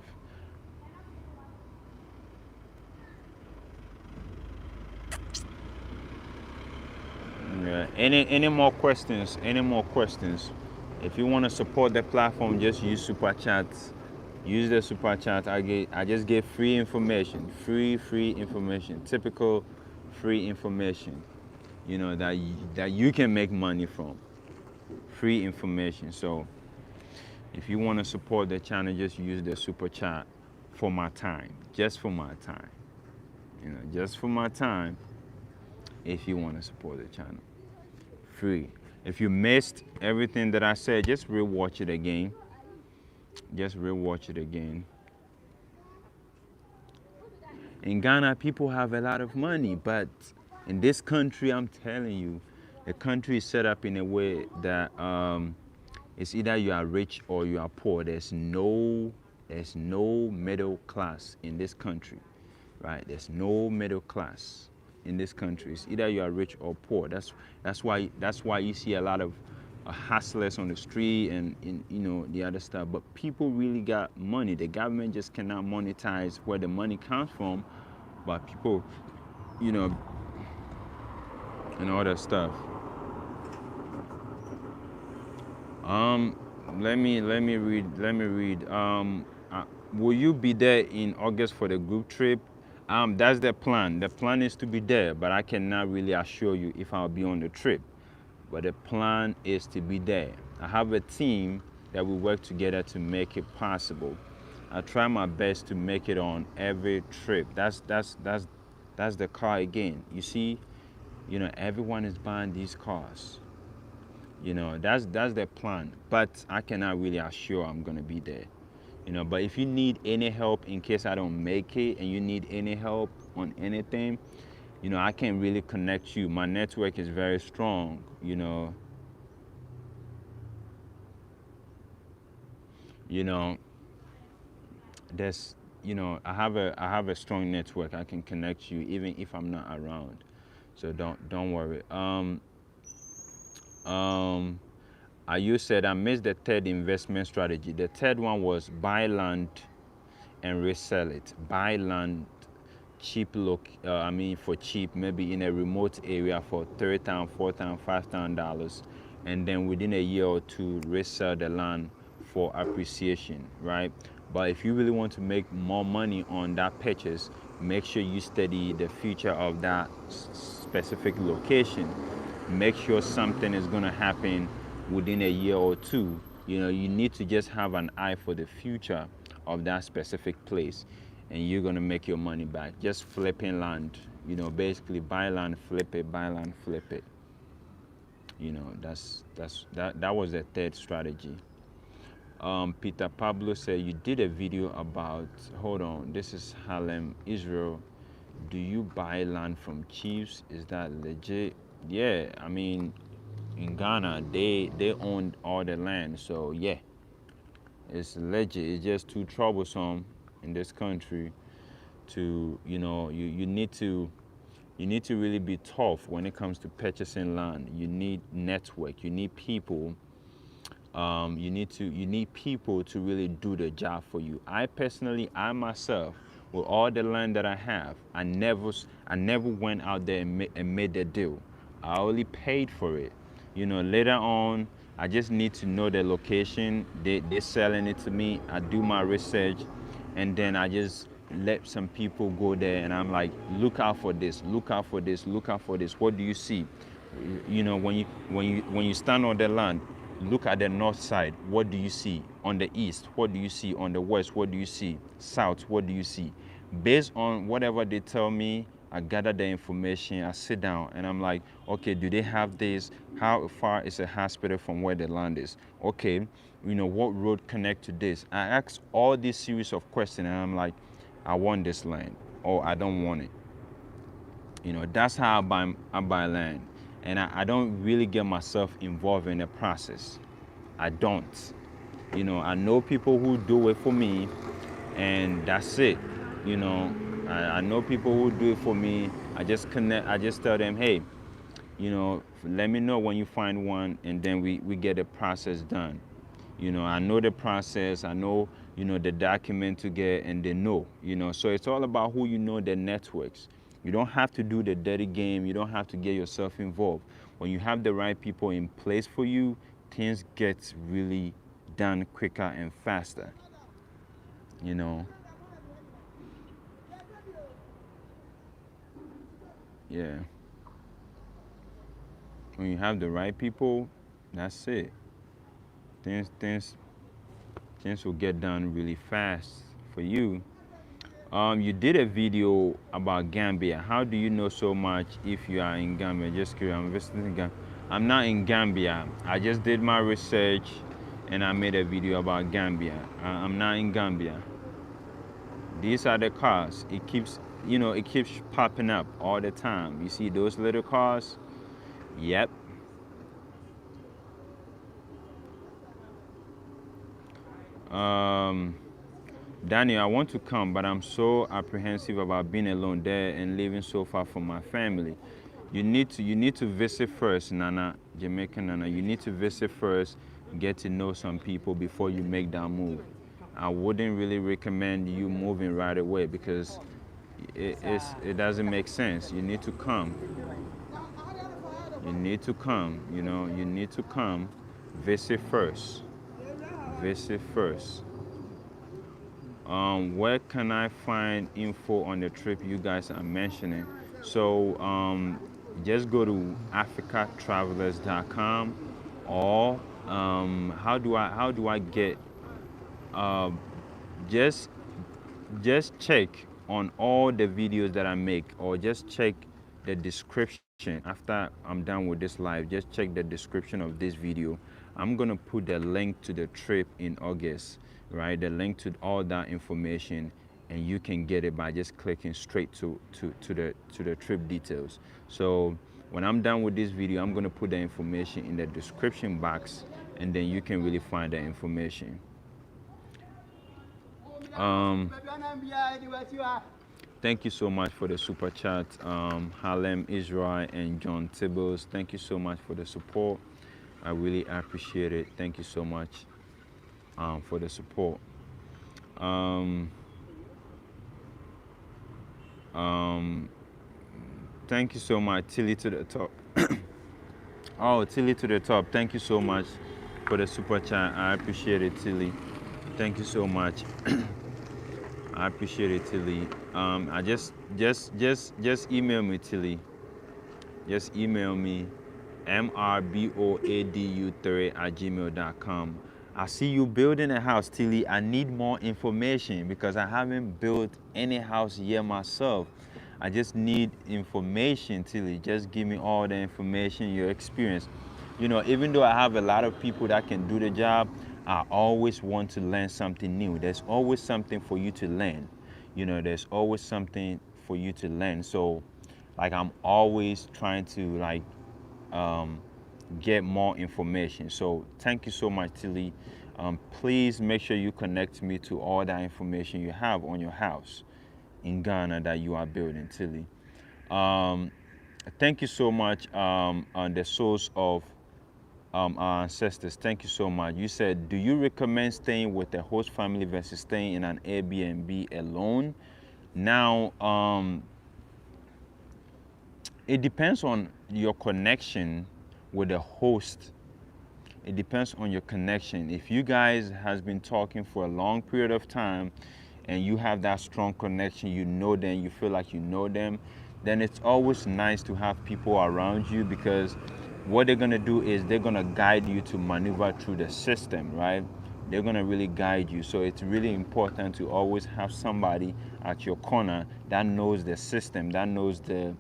Yeah. Any more questions? Any more questions? If you want to support the platform, just use super chats. Use the super chat. I just gave free information, free information, typical free information. You know that you can make money from. Free information. So if you want to support the channel, just use the super chat for my time, just for my time. You know, just for my time. If you want to support the channel, free. If you missed everything that I said, just rewatch it again. Just rewatch it again. In Ghana, people have a lot of money, but in this country, I'm telling you, the country is set up in a way that it's either you are rich or you are poor. There's no middle class in this country, right? There's no middle class in this country. It's either you are rich or poor. That's why you see a lot of hustlers on the street and you know the other stuff. But people really got money. The government just cannot monetize where the money comes from, but people, you know, and all that stuff. Let me read. Will you be there in August for the group trip? That's the plan. The plan is to be there, but I cannot really assure you if I'll be on the trip. But the plan is to be there. I have a team that we work together to make it possible. I try my best to make it on every trip. That's the car again. You see, you know, everyone is buying these cars. You know, that's the plan. But I cannot really assure I'm gonna be there. You know, but if you need any help in case I don't make it and you need any help on anything, you know, I can really connect you. My network is very strong, you know. You know, there's, you know, I have a strong network. I can connect you even if I'm not around. So don't worry. You said I missed the third investment strategy. The third one was buy land and resell it. Buy land cheap for cheap, maybe in a remote area for $3,000, $4,000, $5,000, and then within a year or two resell the land for appreciation, right? But if you really want to make more money on that purchase, make sure you study the future of that specific location. Make sure something is going to happen within a year or two. You know, you need to just have an eye for the future of that specific place, and you're going to make your money back. Just flipping land, you know, basically buy land, flip it, buy land, flip it. You know, that was the third strategy. Peter Pablo said, you did a video about, hold on, this is Harlem, Israel. Do you buy land from chiefs? Is that legit? Yeah, I mean, in Ghana, they own all the land. So yeah, it's legit. It's just too troublesome in this country to, you know, you need to really be tough when it comes to purchasing land. You need network. You need people. You need people to really do the job for you. I myself, with all the land that I have, I never went out there and made the deal. I only paid for it. You know, later on, I just need to know the location. They're selling it to me. I do my research, and then I just let some people go there, and I'm like, look out for this, look out for this, look out for this. What do you see? You know, when you stand on the land, Look at the north side. What do you see? On the east, what do you see? On the west, what do you see? South, what do you see? Based on whatever they tell me, I gather the information. I sit down and I'm like, okay, do they have this? How far is a hospital from where the land is? Okay, what road connect to this? I ask all these series of questions and I'm like, I want this land or I don't want it. That's how I buy land. And I don't really get myself involved in the process. I don't. I know people who do it for me, and that's it. I know people who do it for me. I just connect. I just tell them, hey, let me know when you find one, and then we get the process done. I know the process. I know, the document to get, and they know. So it's all about who the networks. You don't have to do the dirty game. You don't have to get yourself involved. When you have the right people in place for you, things get really done quicker and faster. Yeah. When you have the right people, that's it. Things will get done really fast for you. You did a video about Gambia. How do you know so much if you are in Gambia? Just curious, I'm visiting Gambia. I'm not in Gambia. I just did my research and I made a video about Gambia. I'm not in Gambia. These are the cars. It keeps popping up all the time. You see those little cars? Yep. Daniel, I want to come, but I'm so apprehensive about being alone there and living so far from my family. You need to visit first, Nana, Jamaican Nana. You need to visit first, get to know some people before you make that move. I wouldn't really recommend you moving right away because it doesn't make sense. You need to come. You need to come. You need to come. Visit first. Visit first. Where can I find info on the trip you guys are mentioning? So just go to africatravelers.com or how do I get just check on all the videos that I make, or just check the description after I'm done with this live. Just check the description of this video. I'm gonna put the link to the trip in August, right? The link to all that information, and you can get it by just clicking straight to the trip details. So when I'm done with this video, I'm gonna put the information in the description box, and then you can really find the information. Thank you so much for the super chat, Harlem, Israel, and John Tibbles. Thank you so much for the support. I really appreciate it. Thank you so much for the support. Thank you so much, Tilly to the top. Oh, Tilly to the top. Thank you so much for the super chat. I appreciate it, Tilly. Thank you so much. I appreciate it, Tilly. I just email me, Tilly. Just email me, mrboadu3@gmail.com. I see you building a house, Tilly. I need more information because I haven't built any house yet myself. I just need information, Tilly. Just give me all the information, your experience. Even though I have a lot of people that can do the job, I always want to learn something new. There's always something for you to learn. There's always something for you to learn. So, I'm always trying to, get more information. So, thank you so much, Tilly. Please make sure you connect me to all that information you have on your house in Ghana that you are building, Tilly. Thank you so much on the source of our ancestors. Thank you so much. You said, do you recommend staying with a host family versus staying in an Airbnb alone? Now, it depends on your connection with the host. It depends on your connection. If you guys has been talking for a long period of time and you have that strong connection, you know them, you feel like you know them, then it's always nice to have people around you because what they're gonna do is they're gonna guide you to maneuver through the system, right? They're gonna really guide you. So it's really important to always have somebody at your corner that knows the system, that knows the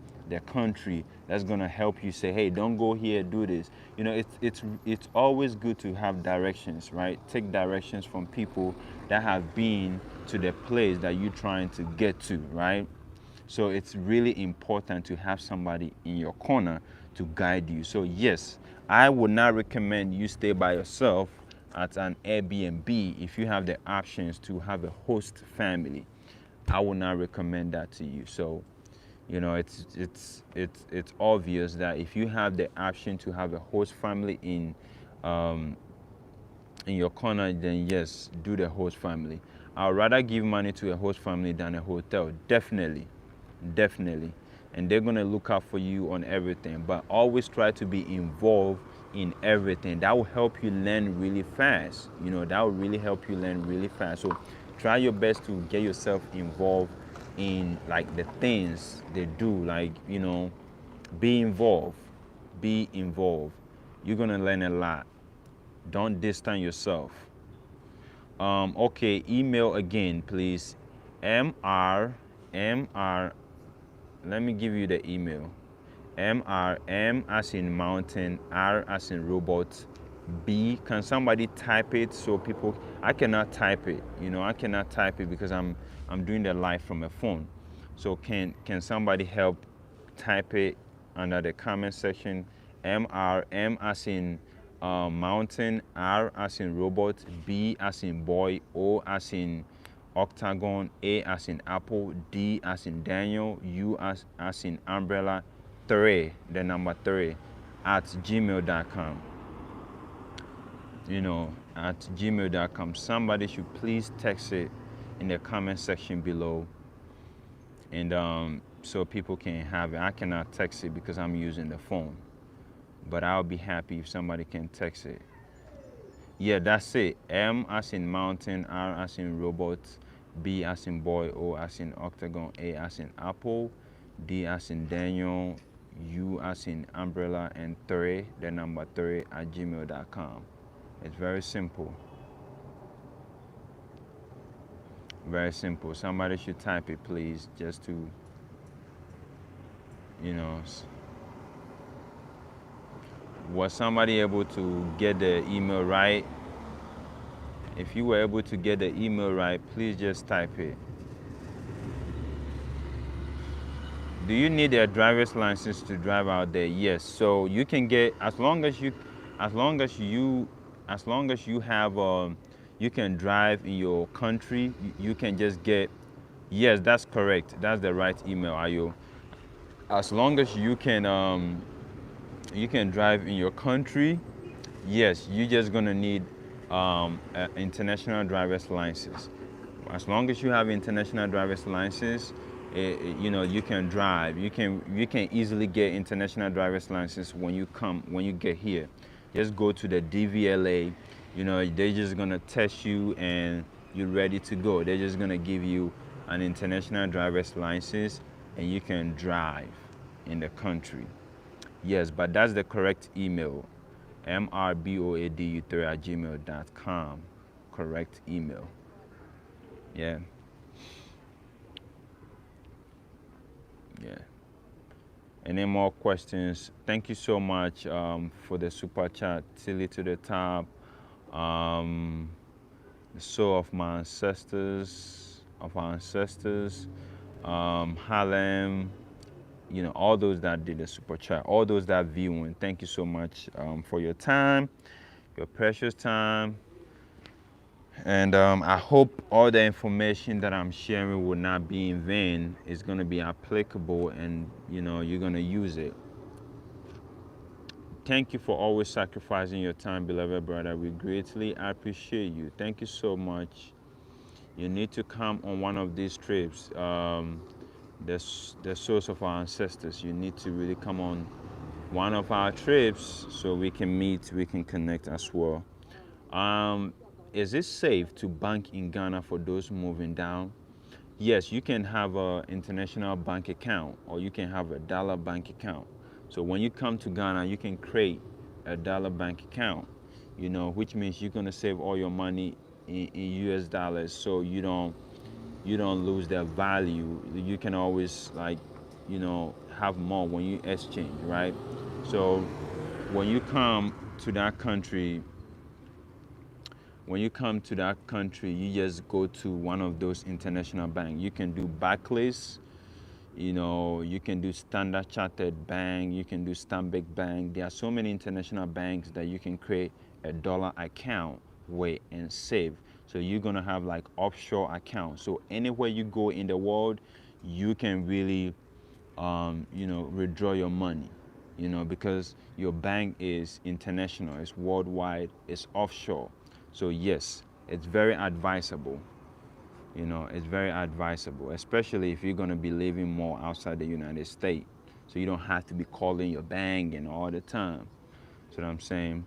country, that's gonna help you say, hey, don't go here, do this. You know, it's always good to have directions, right? Take directions from people that have been to the place that you're trying to get to, right? So it's really important to have somebody in your corner to guide you. So yes, I would not recommend you stay by yourself at an Airbnb if you have the options to have a host family. I would not recommend that to you. So, you know, it's obvious that if you have the option to have a host family um, in your corner, then yes, do the host family. I'd rather give money to a host family than a hotel. Definitely, definitely. And they're gonna look out for you on everything. But always try to be involved in everything. That will help you learn really fast. You know, that will really help you learn really fast. So try your best to get yourself involved in like the things they do. Like, you know, be involved. Be involved. You're gonna learn a lot. Don't distance yourself. Okay, email again, please. MR. Let me give you the email. M as in mountain, R as in robot, B. Can somebody type it so people? I cannot type it. You know, I cannot type it because I'm doing the live from a phone. So can somebody help type it under the comment section? M as in mountain, R as in robot, B as in boy, O as in octagon, A as in apple, D as in Daniel, U as in umbrella, 3, the number 3, at gmail.com. You know, at gmail.com. Somebody should please text it in the comment section below, and so people can have it. I cannot text it because I'm using the phone, but I'll be happy if somebody can text it. Yeah, that's it. M as in mountain, R as in robot, B as in boy, O as in octagon, A as in apple, D as in Daniel, U as in umbrella, and 3, the number 3, at gmail.com. It's very simple. Very simple. Somebody should type it, please, just to, you know. Was somebody able to get the email right? If you were able to get the email right, please just type it. Do you need a driver's license to drive out there? Yes. So you can get, as long as you have you can drive in your country. You can just get. Yes, that's correct. That's the right email, Ayo. As long as you can drive in your country. Yes, you're just gonna need an international driver's license. As long as you have international driver's license, you know, you can drive. You can easily get international driver's license when you get here. Just go to the DVLA. You know, they're just gonna test you and you're ready to go. They're just gonna give you an international driver's license and you can drive in the country. Yes, but that's the correct email. mrboadu3@gmail.com. Correct email. Yeah. Yeah. Any more questions? Thank you so much for the super chat. Tilly to the top. The soul of my ancestors, Harlem, you know, all those that did the super chat, all those that viewing, thank you so much for your time, your precious time. And I hope all the information that I'm sharing will not be in vain. It's going to be applicable and, you know, you're going to use it. Thank you for always sacrificing your time, beloved brother. We greatly appreciate you. Thank you so much. You need to come on one of these trips. The source of our ancestors. You need to really come on one of our trips so we can meet, we can connect as well. Is it safe to bank in Ghana for those moving down? Yes, you can have an international bank account or you can have a dollar bank account. So when you come to Ghana, you can create a dollar bank account, which means you're gonna save all your money in US dollars, so you don't lose their value. You can always have more when you exchange, right? So when you come to that country, you just go to one of those international banks. You can do Barclays, you can do Standard Chartered Bank, you can do Stanbic Bank. There are so many international banks that you can create a dollar account with and save. So you're gonna have like offshore accounts. So anywhere you go in the world, you can really, withdraw your money, because your bank is international, it's worldwide, it's offshore. So yes, it's very advisable. It's very advisable, especially if you're going to be living more outside the United States. So you don't have to be calling your bank and all the time. That's what I'm saying.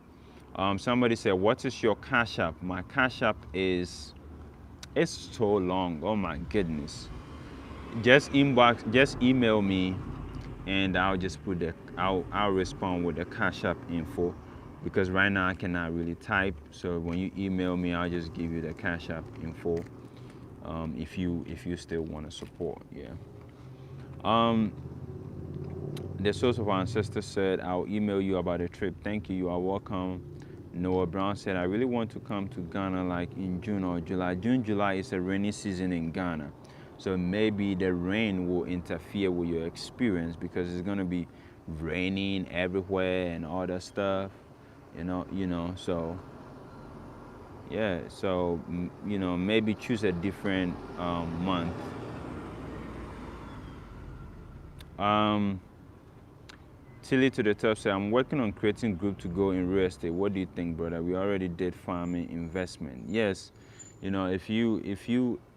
Somebody said, what is your Cash App? My Cash App it's so long. Oh my goodness. Just email me, and I'll just I'll respond with the Cash App info, because right now I cannot really type. So when you email me, I'll just give you the Cash App info. If you still want to support, yeah. The source of our ancestors said, I'll email you about a trip. Thank you. You are welcome. Noah Brown said, I really want to come to Ghana like in June or July. June, July is a rainy season in Ghana. So maybe the rain will interfere with your experience, because it's going to be raining everywhere and all that stuff, so yeah. So, maybe choose a different month. Tilly to the top said, I'm working on creating group to go in real estate. What do you think, brother? We already did farming investment. Yes, if you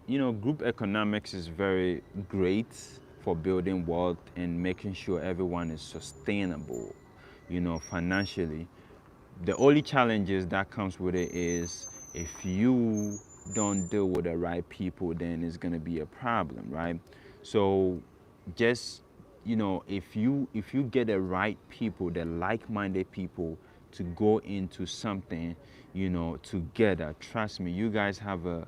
group economics is very great for building wealth and making sure everyone is sustainable, financially. The only challenges that comes with it is, if you don't deal with the right people, then it's going to be a problem, right? So just, if you get the right people, the like-minded people, to go into something, together, trust me, you guys have a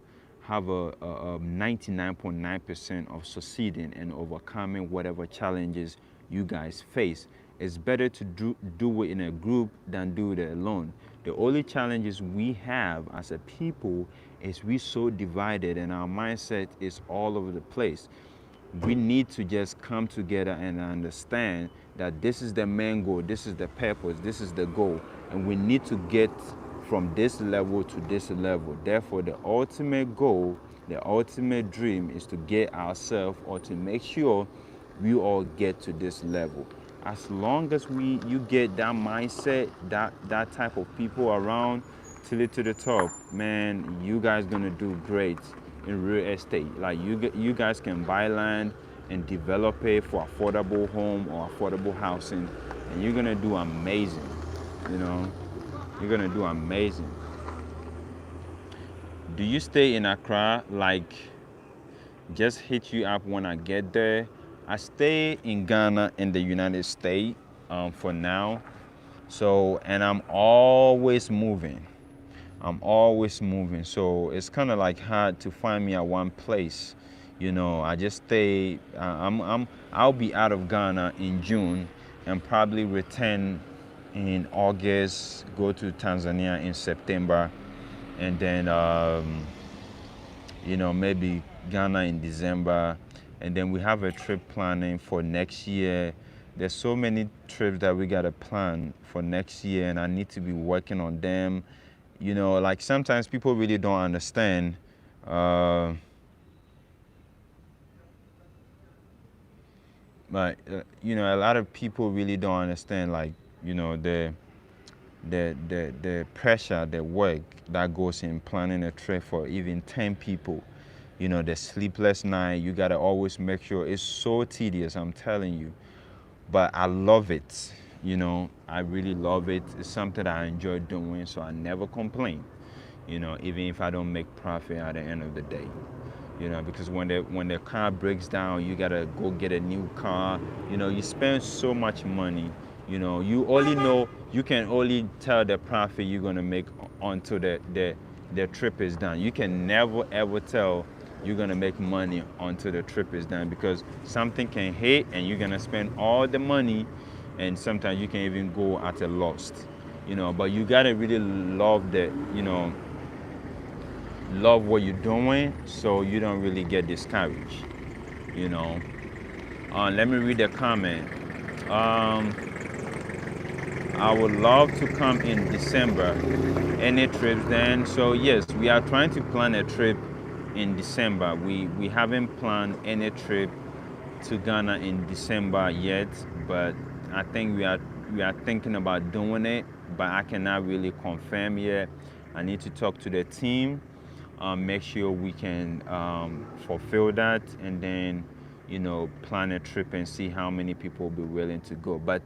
99.9% of succeeding and overcoming whatever challenges you guys face. It's better to do it in a group than do it alone. The only challenges we have as a people is we so divided and our mindset is all over the place. We need to just come together and understand that this is the main goal, this is the purpose, this is the goal, and we need to get from this level to this level. Therefore, the ultimate goal, the ultimate dream is to get ourselves, or to make sure we all get to this level. As long as you get that mindset, that type of people around, till it to the top, man, you guys gonna do great in real estate. Like you guys can buy land and develop it for affordable home or affordable housing, and you're gonna do amazing. You're gonna do amazing. Do you stay in Accra? Like, just hit you up when I get there. I stay in Ghana in the United States for now. So, and I'm always moving. So it's kind of like hard to find me at one place. I just stay. I'll be out of Ghana in June and probably return in August. Go to Tanzania in September, and then maybe Ghana in December, and then we have a trip planning for next year. There's so many trips that we gotta plan for next year, and I need to be working on them. Like sometimes people really don't understand. But a lot of people really don't understand, like, the pressure, the work that goes in planning a trip for even 10 people. The sleepless night, you gotta always make sure. It's so tedious, I'm telling you. But I love it. I really love it. It's something that I enjoy doing, so I never complain. Even if I don't make profit at the end of the day. Because when the car breaks down, you gotta go get a new car. You spend so much money, You can only tell the profit you're gonna make until the trip is done. You can never ever tell you're gonna make money until the trip is done, because something can hit and you're gonna spend all the money, and sometimes you can even go at a loss. But you gotta really love love what you're doing, so you don't really get discouraged. You know. Let me read the comment. Um, I would love to come in December. Any trips then? So yes, we are trying to plan a trip in December. We haven't planned any trip to Ghana in December yet, but I think we are thinking about doing it, but I cannot really confirm yet. I need to talk to the team, make sure we can fulfill that, and then plan a trip and see how many people will be willing to go. But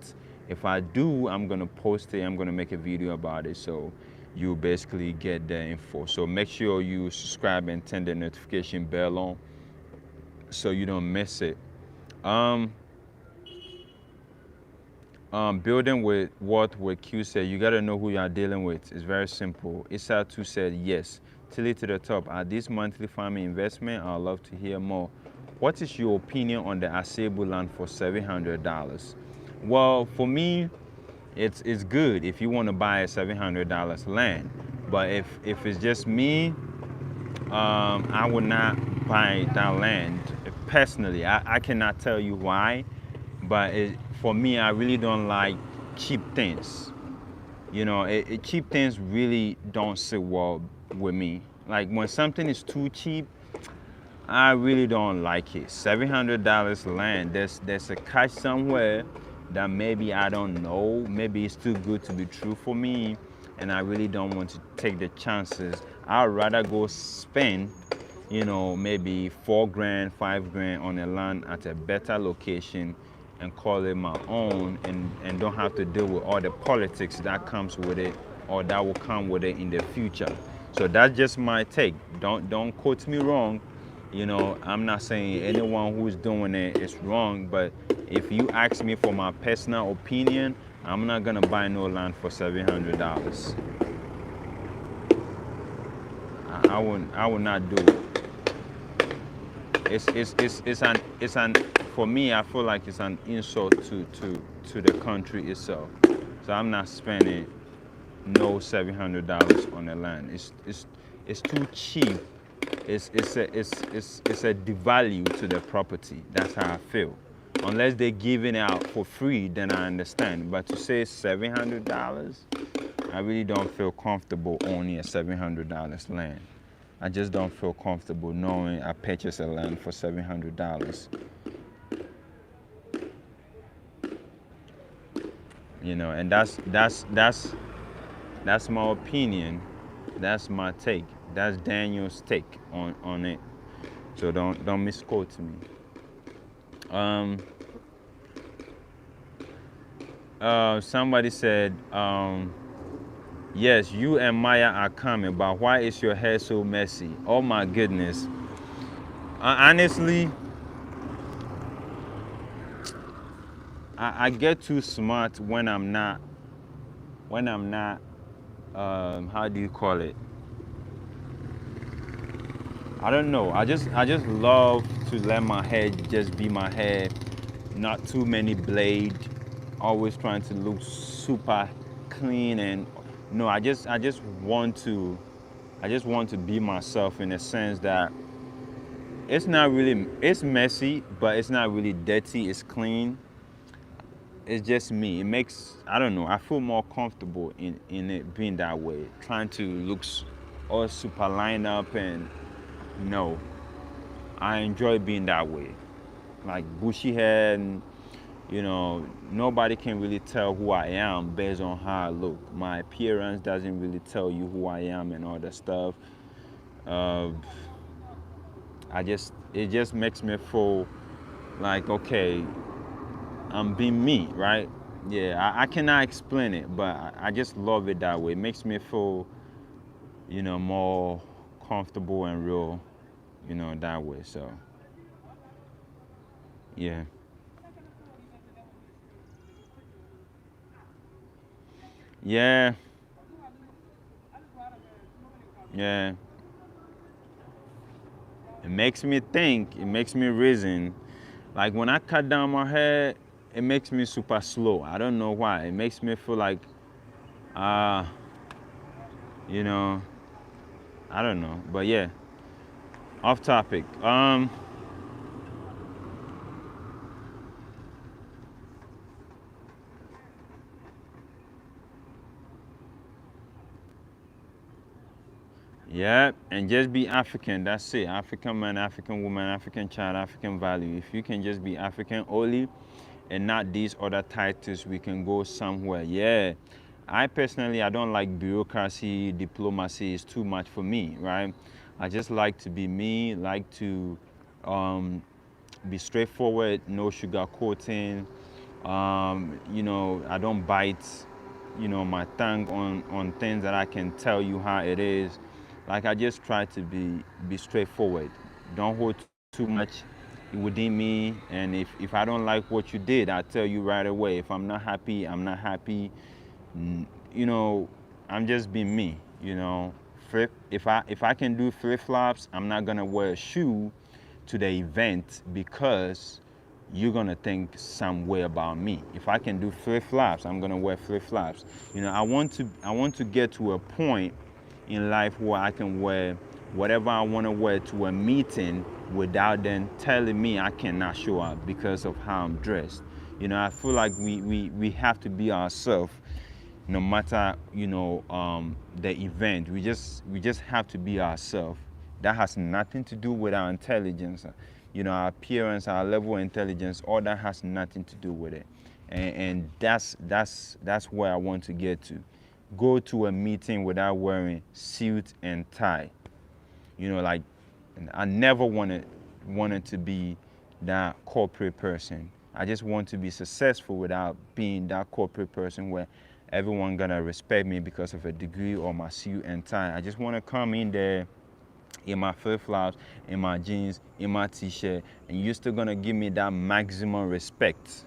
if I do, I'm gonna post it. I'm gonna make a video about it, so you basically get the info. So make sure you subscribe and turn the notification bell on so you don't miss it. Um, Building with what Q said, you got to know who you are dealing with. It's very simple. Issa too said yes. Tilly to the top. Are these monthly farming investment? I'd love to hear more. What is your opinion on the Asebu land for $700? Well, for me, it's good if you want to buy a $700 land. But if it's just me, I would not buy that land personally. I cannot tell you why, but for me, I really don't like cheap things. Cheap things really don't sit well with me. Like when something is too cheap, I really don't like it. $700 land. There's a catch somewhere that maybe I don't know. Maybe it's too good to be true for me, and I really don't want to take the chances. I'd rather go spend, maybe 4 grand, 5 grand on a land at a better location and call it my own, and don't have to deal with all the politics that comes with it or that will come with it in the future. So that's just my take. Don't quote me wrong. I'm not saying anyone who's doing it is wrong, but if you ask me for my personal opinion, I'm not gonna buy no land for $700. I would not do it. It's an for me, I feel like it's an insult to the country itself. So I'm not spending no $700 on the land. It's too cheap. It's a devalue to the property. That's how I feel. Unless they're giving it out for free, then I understand. But to say $700, I really don't feel comfortable owning a $700 land. I just don't feel comfortable knowing I purchased a land for $700. And that's my opinion. That's my take. That's Daniel's take on it. So don't misquote me. Somebody said, yes, you and Maya are coming, but why is your hair so messy? Oh my goodness. Honestly, I get too smart when I'm not, how do you call it? I don't know. I just love to let my hair just be my hair, not too many blade, always trying to look super clean. And no, I just want to be myself, in a sense that it's messy, but it's not really dirty. It's clean. It's just me. It makes, I don't know, I feel more comfortable in it being that way. Trying to look all super line up, and no, I enjoy being that way. Like bushy hair, and nobody can really tell who I am based on how I look. My appearance doesn't really tell you who I am and all that stuff. It just makes me feel like, okay, I'm being me, right? Yeah, I cannot explain it, but I just love it that way. It makes me feel, more comfortable and real, that way. So, yeah. Yeah, yeah. It makes me think. It makes me reason. Like when I cut down my hair, it makes me super slow. I don't know why. It makes me feel like, uh, you know, I don't know. But yeah, off topic. Yeah, and just be African. That's it. African man, African woman, African child, African value. If you can just be African only and not these other titles, we can go somewhere. Yeah. I personally, I don't like bureaucracy, diplomacy is too much for me, right? I just like to be me, like to um, be straightforward, no sugar coating. I don't bite, my tongue on things that I can tell you how it is. Like I just try to be straightforward. Don't hold too much within me. And if I don't like what you did, I tell you right away. If I'm not happy, I'm not happy. You know, I'm just being me. If I can do flip flops, I'm not gonna wear a shoe to the event because you're gonna think some way about me. If I can do flip flops, I'm gonna wear flip flops. I want to get to a point in life where I can wear whatever I want to wear to a meeting without them telling me I cannot show up because of how I'm dressed. I feel like we have to be ourselves no matter the event. We just have to be ourselves. That has nothing to do with our intelligence, our appearance, our level of intelligence. All that has nothing to do with it, and that's where I want to get to. Go to a meeting without wearing suit and tie. Like I never wanted to be that corporate person. I just want to be successful without being that corporate person where everyone gonna respect me because of a degree or my suit and tie. I just want to come in there in my flip flops, in my jeans, in my t-shirt, and you're still gonna give me that maximum respect.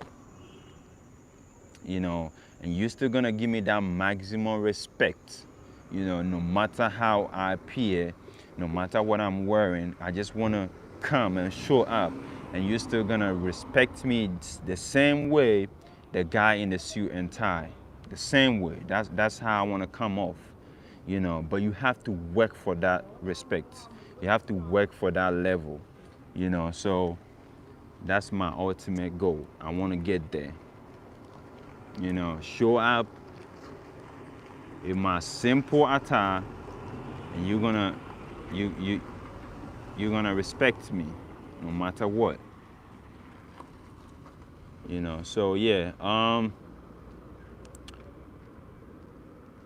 And you're still gonna give me that maximum respect. No matter how I appear, no matter what I'm wearing, I just wanna come and show up, and you're still gonna respect me the same way the guy in the suit and tie, the same way. That's how I wanna come off. But you have to work for that respect. You have to work for that level. So that's my ultimate goal. I wanna get there. Show up in my simple attire, and you're gonna respect me no matter what. So yeah.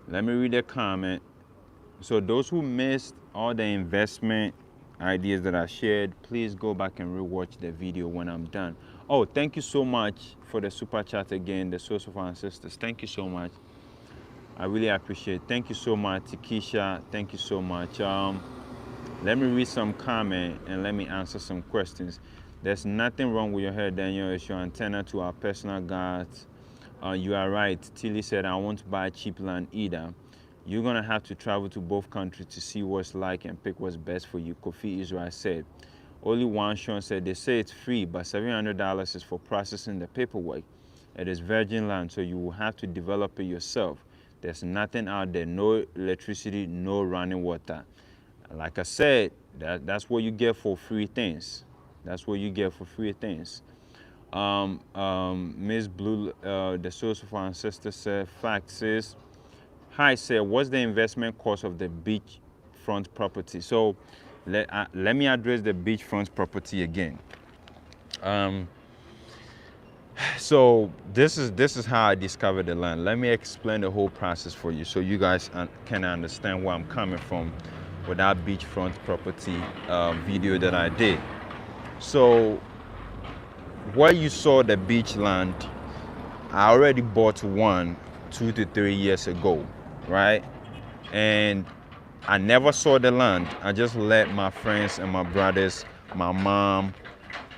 Let me read a comment. So those who missed all the investment ideas that I shared, please go back and rewatch the video when I'm done. Oh, thank you so much for the super chat again, the source of our ancestors. Thank you so much. I really appreciate it. Thank you so much, Tikisha. Thank you so much. Let me read some comment and let me answer some questions. There's nothing wrong with your hair, Daniel. It's your antenna to our personal guards. You are right. Tilly said, I won't buy cheap land either. You're going to have to travel to both countries to see what's like and pick what's best for you, Kofi Israel said. Only one Sean said, they say it's free, but $700 is for processing the paperwork. It is virgin land, so you will have to develop it yourself. There's nothing out there, no electricity, no running water. Like I said, that's what you get for free things. That's what you get for free things. Miss Blue, the source of our ancestors said, fact says, hi, sir, what's the investment cost of the beachfront property? So let me address the beachfront property again. So this is how I discovered the land. Let me explain the whole process for you so you guys can understand where I'm coming from with that beachfront property video that I did. So where you saw the beach land, I already bought one 2 to 3 years ago, right? And I never saw the land. I just let my friends and my brothers, my mom,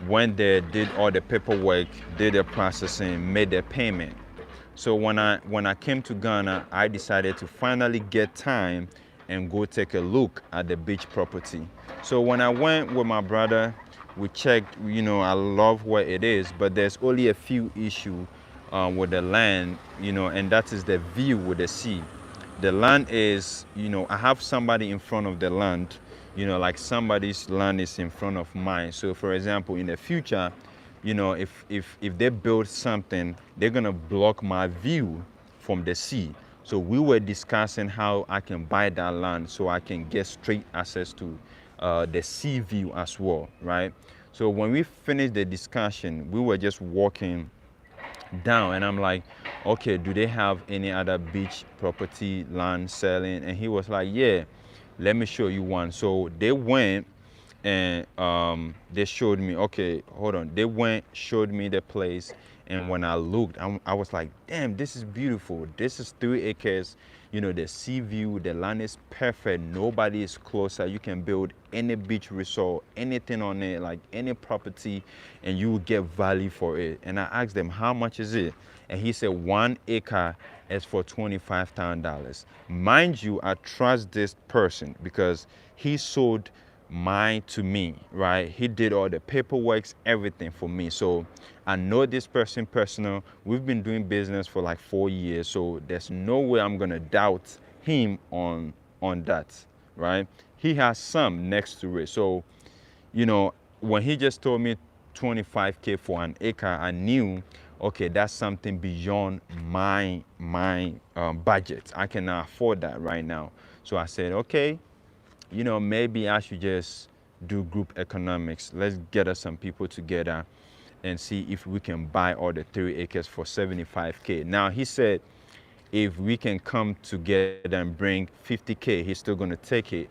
went there, did all the paperwork, did the processing, made the payment. So when I came to Ghana, I decided to finally get time and go take a look at the beach property. So when I went with my brother, we checked. I love where it is, but there's only a few issues with the land, and that is the view with the sea. The land is, I have somebody in front of the land, like somebody's land is in front of mine. So for example, in the future, if they build something, they're gonna block my view from the sea. So we were discussing how I can buy that land so I can get straight access to the sea view as well, right? So when we finished the discussion, we were just walking down, and I'm like, okay, do they have any other beach property land selling? And he was like, yeah, let me show you one. So they went and they showed me, okay, hold on, they went, showed me the place, and when I looked, I was like, damn, this is beautiful. This is 3 acres. The sea view, the land is perfect. Nobody is closer. You can build any beach resort, anything on it, like any property, and you will get value for it. And I asked them, how much is it? And he said 1 acre is for $25,000. Mind you, I trust this person because he sold mine to me, right? He did all the paperwork, everything for me. So I know this person personal. We've been doing business for like 4 years, so there's no way I'm gonna doubt him on that, right? He has some next to it. So, when he just told me 25K for an acre, I knew, okay, that's something beyond my budget. I cannot afford that right now. So I said, okay, maybe I should just do group economics. Let's get us some people together and see if we can buy all the 3 acres for 75K. Now he said if we can come together and bring 50K, he's still gonna take it,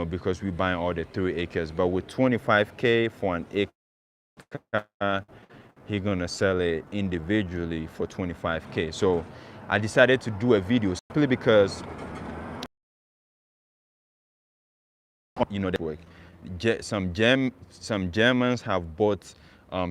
because we buy all the 3 acres. But with 25K for an acre, he's gonna sell it individually for 25K. So I decided to do a video simply because that work. Some Germans have bought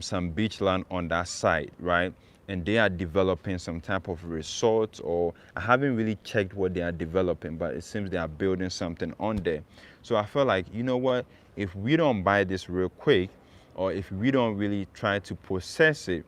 some beach land on that side, right? And they are developing some type of resort, or I haven't really checked what they are developing, but it seems they are building something on there. So I felt like, you know what? If we don't buy this real quick, or if we don't really try to process it,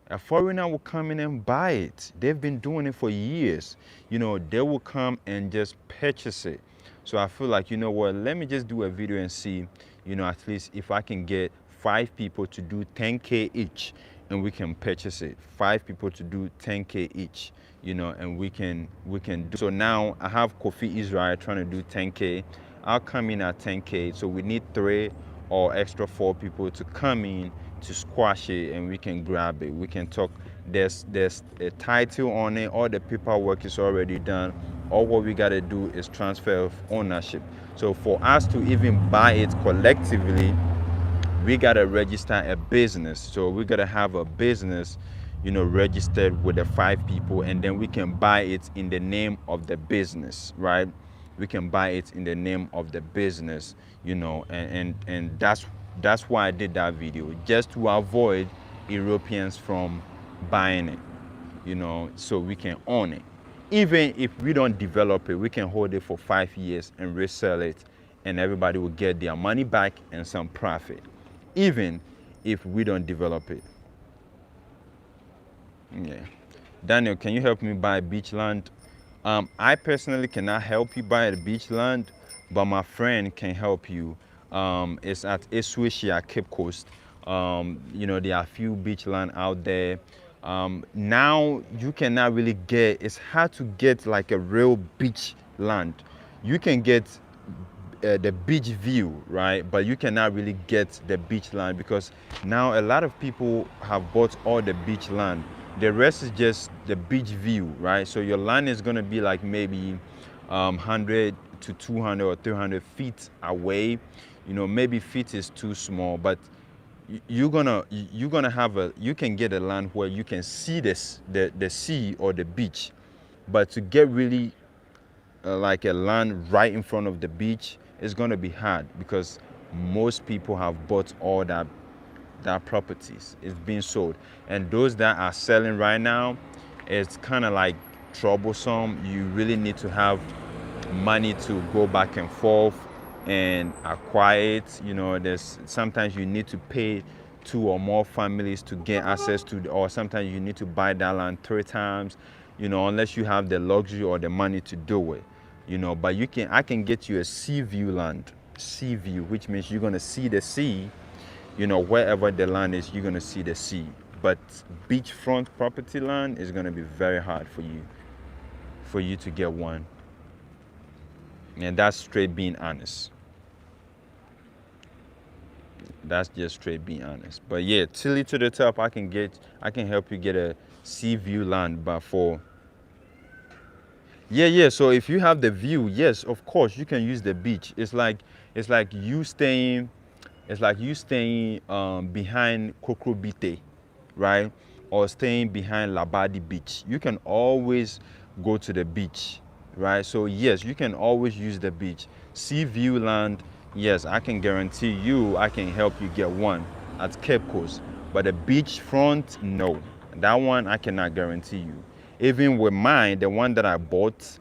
a foreigner will come in and buy it. They've been doing it for years. They will come and just purchase it. So I feel like, you know what, let me just do a video and see, at least if I can get 5 people to do 10K each, and we can purchase it. 5 people to do 10K each, and we can do. So now I have Kofi Israel trying to do 10K. I'll come in at 10K. So we need 3 or extra 4 people to come in to squash it, and we can grab it. We can talk. There's a title on it. All the paperwork is already done. All what we gotta do is transfer of ownership. So for us to even buy it collectively, we gotta register a business. So we gotta have a business, registered with the 5 people, and then we can buy it in the name of the business, right? We can buy it in the name of the business, and that's why I did that video, just to avoid Europeans from buying it, so we can own it. Even if we don't develop it, we can hold it for 5 years and resell it, and everybody will get their money back and some profit, even if we don't develop it. Yeah. Daniel, can you help me buy beach land? I personally cannot help you buy the beach land, but my friend can help you. It's at Eswishia, Cape Coast. There are a few beach land out there. Now you cannot really get, it's hard to get like a real beach land. You can get the beach view, right? But you cannot really get the beach land because now a lot of people have bought all the beach land. The rest is just the beach view, right? So your land is gonna be like maybe 100 to 200 or 300 feet away. Maybe feet is too small, but you're gonna have you can get a land where you can see the sea or the beach. But to get really like a land right in front of the beach is going to be hard because most people have bought all that properties. It's being sold, and those that are selling right now, it's kind of like troublesome. You really need to have money to go back and forth and acquire it. There's sometimes you need to pay two or more families to get access to, or sometimes you need to buy that land three times, unless you have the luxury or the money to do it. But I can get you a sea view land, sea view, which means you're gonna see the sea. Wherever the land is, you're gonna see the sea. But beachfront property land is gonna be very hard for you to get one. And that's straight being honest. That's just straight being honest. But yeah, Tilly to the top, I can help you get a sea view land, but for yeah. So if you have the view, yes, of course you can use the beach. It's like you staying behind Kokrobite, right? Or staying behind Labadi Beach. You can always go to the beach, right? So yes, you can always use the beach. Sea view land, yes, I can guarantee you I can help you get one at Cape Coast. But the beach front, no. That one I cannot guarantee you. Even with mine, the one that I bought,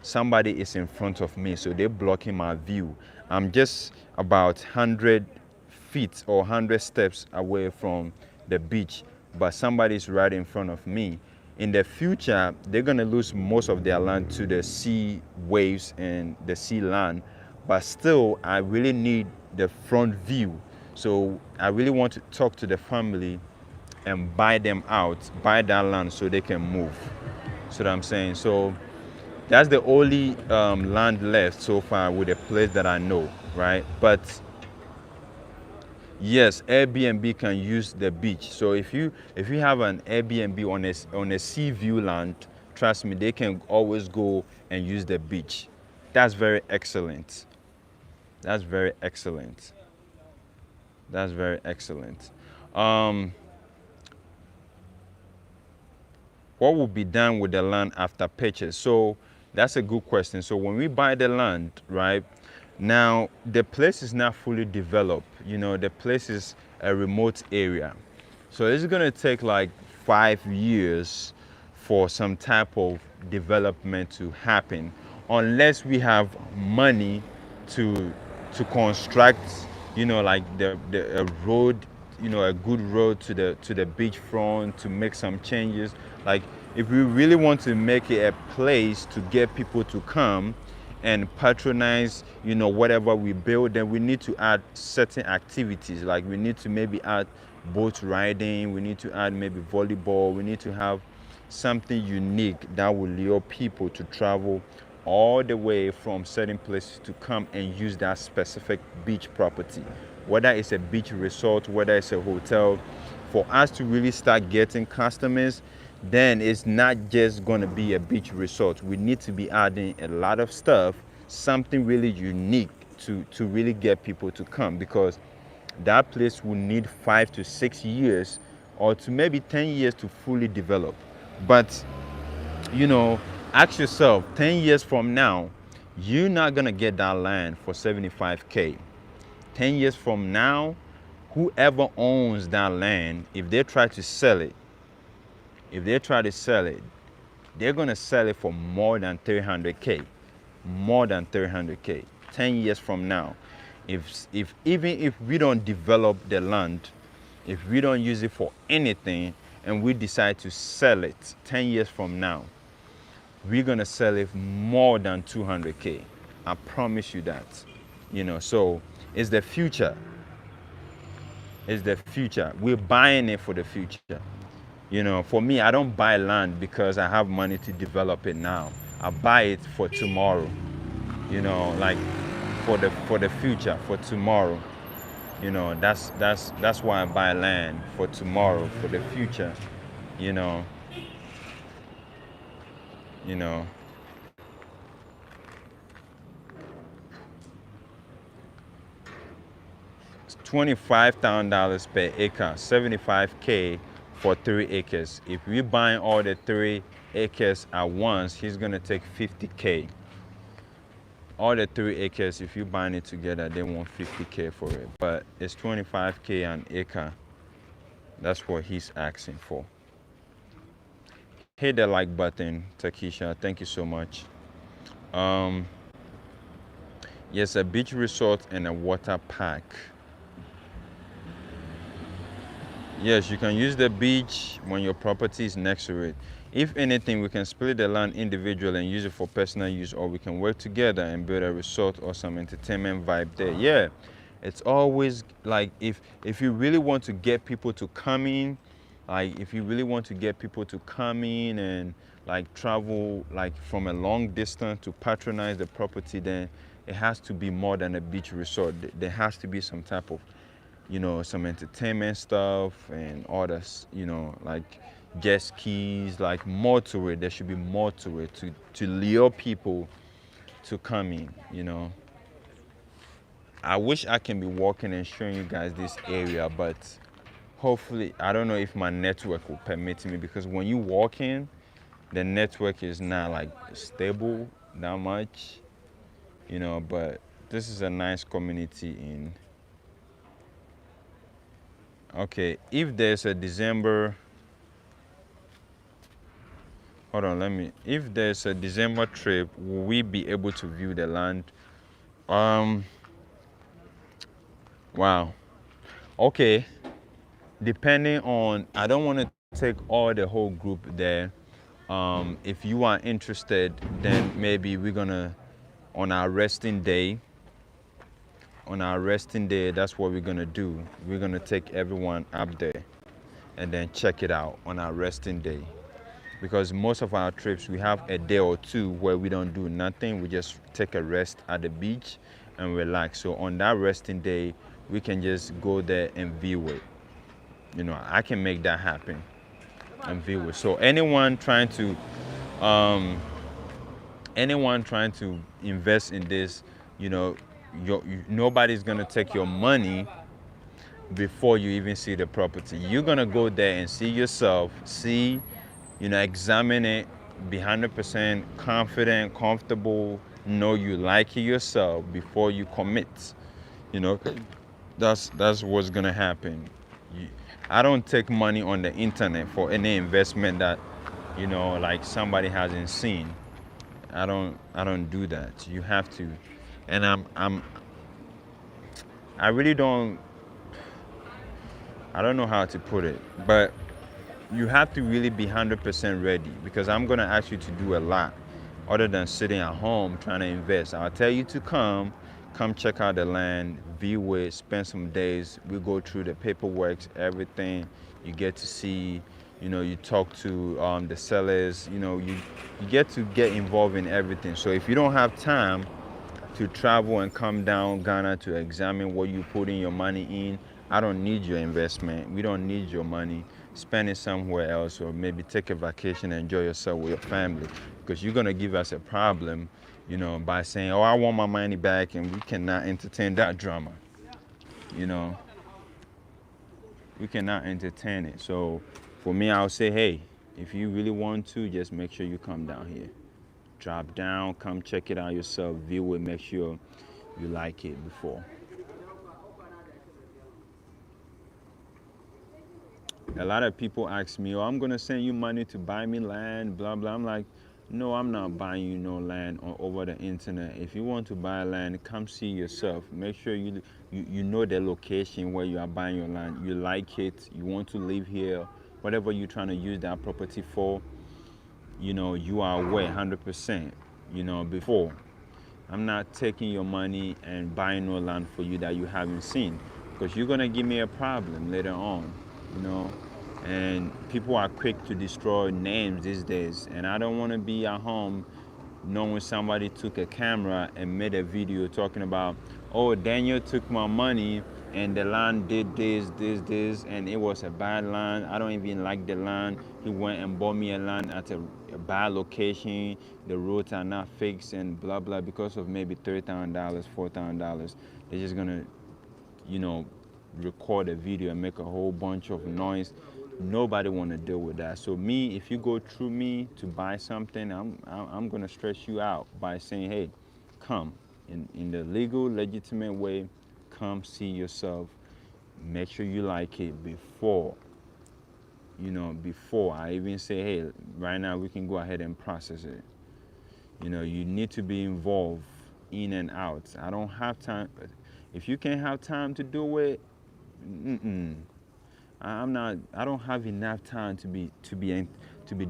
somebody is in front of me, so they're blocking my view. I'm just about 100 feet or 100 steps away from the beach, but somebody's right in front of me. In the future, they're going to lose most of their land to the sea waves and the sea land, but still, I really need the front view. So I really want to talk to the family and buy them out, buy that land so they can move. So what I'm saying. So that's the only land left so far with a place that I know, right? But yes, Airbnb can use the beach. So if you have an Airbnb on a sea view land, trust me, they can always go and use the beach. That's very excellent. That's very excellent. That's very excellent. Um, what will be done with the land after purchase? So that's a good question. So when we buy the land, right, now the place is not fully developed. The place is a remote area. So it's going to take like 5 years for some type of development to happen, unless we have money to construct, like a road, a good road to the beachfront, to make some changes. Like if we really want to make it a place to get people to come and patronize, whatever we build, then we need to add certain activities. Like we need to maybe add boat riding, we need to add maybe volleyball, we need to have something unique that will lure people to travel all the way from certain places to come and use that specific beach property, whether it's a beach resort, whether it's a hotel. For us to really start getting customers, then it's not just going to be a beach resort. We need to be adding a lot of stuff, something really unique to really get people to come, because that place will need 5 to 6 years or to maybe 10 years to fully develop. But you know, ask yourself, 10 years from now, you're not going to get that land for 75K. 10 years from now, whoever owns that land, if they try to sell it, they're going to sell it for more than 300K. More than 300K. 10 years from now. Even if we don't develop the land, if we don't use it for anything, and we decide to sell it 10 years from now, we're going to sell it more than 200K. I promise you that. So it's the future. It's the future. We're buying it for the future. For me, I don't buy land because I have money to develop it now. I buy it for tomorrow. Like for the future, for tomorrow. That's why I buy land, for tomorrow, for the future. You know. You know. It's $25,000 per acre, 75K for 3 acres. If we're buying all the 3 acres at once, he's gonna take 50K. All the 3 acres, if you're buying it together, they want 50K for it. But it's 25K an acre. That's what he's asking for. hit the like button, Takisha. Thank you so much. Um, yes, a beach resort and a water park. Yes, you can use the beach when your property is next to it. If anything, we can split the land individually and use it for personal use, or we can work together and build a resort or some entertainment vibe there. Yeah, it's always like if you really want to get people to come in, like if you really want to get people to come in and like travel like from a long distance to patronize the property, then it has to be more than a beach resort. There has to be some type of some entertainment stuff and all this, like jet skis, like more to it. There should be more to it to lure people to come in. I wish I can be walking and showing you guys this area, but hopefully, I don't know if my network will permit me, because when you walk in, the network is not like stable that much, but this is a nice community in. Okay, if there's a December, hold on, if there's a December trip, will we be able to view the land? Um, wow. Okay, depending on, I don't want to take all the whole group there. If you are interested, then maybe we're gonna, on our resting day, that's what we're gonna do. We're gonna take everyone up there and then check it out on our resting day. Because most of our trips, we have a day or two where we don't do nothing. We just take a rest at the beach and relax. So on that resting day, we can just go there and view it. I can make that happen and view it. So anyone trying to invest in this, nobody's gonna take your money before you even see the property. You're gonna go there and see yourself, examine it, be 100% confident, comfortable, know you like it yourself before you commit. You know, that's what's gonna happen. I don't take money on the internet for any investment that, like somebody hasn't seen. I don't do that. You have to, and I really don't. I don't know how to put it, but you have to really be 100% ready, because I'm going to ask you to do a lot other than sitting at home trying to invest. I'll tell you to come check out the land, view it, spend some days. We go through the paperwork, everything. You get to see, you talk to the sellers, you get to get involved in everything. So if you don't have time to travel and come down Ghana to examine what you put in your money in, I don't need your investment. We don't need your money. Spend it somewhere else, or maybe take a vacation and enjoy yourself with your family, because you're going to give us a problem, by saying, oh, I want my money back, and we cannot entertain that drama. You know, we cannot entertain it. So for me, I'll say, hey, if you really want to, just make sure you come down here. Drop down, come check it out yourself, view it, make sure you like it before. A lot of people ask me, oh, I'm going to send you money to buy me land, blah, blah. I'm like, no, I'm not buying you no land over the internet. If you want to buy land, come see yourself. Make sure you know the location where you are buying your land. You like it, you want to live here, whatever you're trying to use that property for, you are aware 100%, before. I'm not taking your money and buying no land for you that you haven't seen, because you're going to give me a problem later on, you know. And people are quick to destroy names these days, and I don't want to be at home knowing somebody took a camera and made a video talking about, oh, Daniel took my money and the land did this, and it was a bad land. I don't even like the land. He went and bought me a land at a bad location. The roads are not fixed and blah blah, because of maybe $3,000, $4,000. They're just gonna, you know, record a video and make a whole bunch of noise. Nobody want to deal with that. So me, if you go through me to buy something, I'm gonna stress you out by saying, hey, come in the legal, legitimate way. Come see yourself. Make sure you like it before. before I even say, hey, right now we can go ahead and process it. You need to be involved in and out. I don't have time. If you can't have time to do it, I don't have enough time to be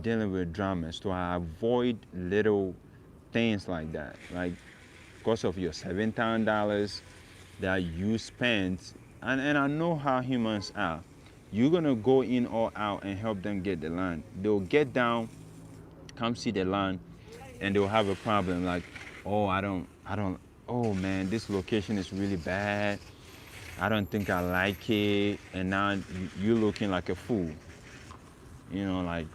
dealing with drama. So I avoid little things like that. Like, because of your $7,000 that you spent, and I know how humans are. You're gonna go in or out and help them get the land. They'll get down, come see the land, and they'll have a problem like, oh, I don't, oh man, this location is really bad. I don't think I like it. And now you're looking like a fool. Like,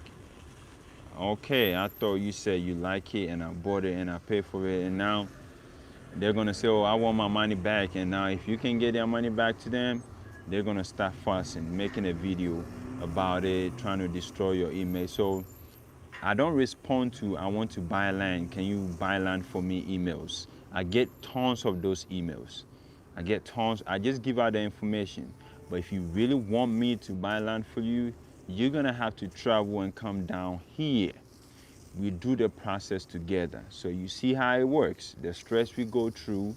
okay, I thought you said you like it and I bought it and I paid for it, and now they're gonna say, oh, I want my money back. And now if you can get their money back to them, they're gonna start fussing, making a video about it, trying to destroy your image. So I don't respond to, I want to buy land, can you buy land for me emails. I get tons of those emails. I get tons. I just give out the information. But if you really want me to buy land for you, you're gonna have to travel and come down here. We do the process together. So you see how it works. The stress we go through,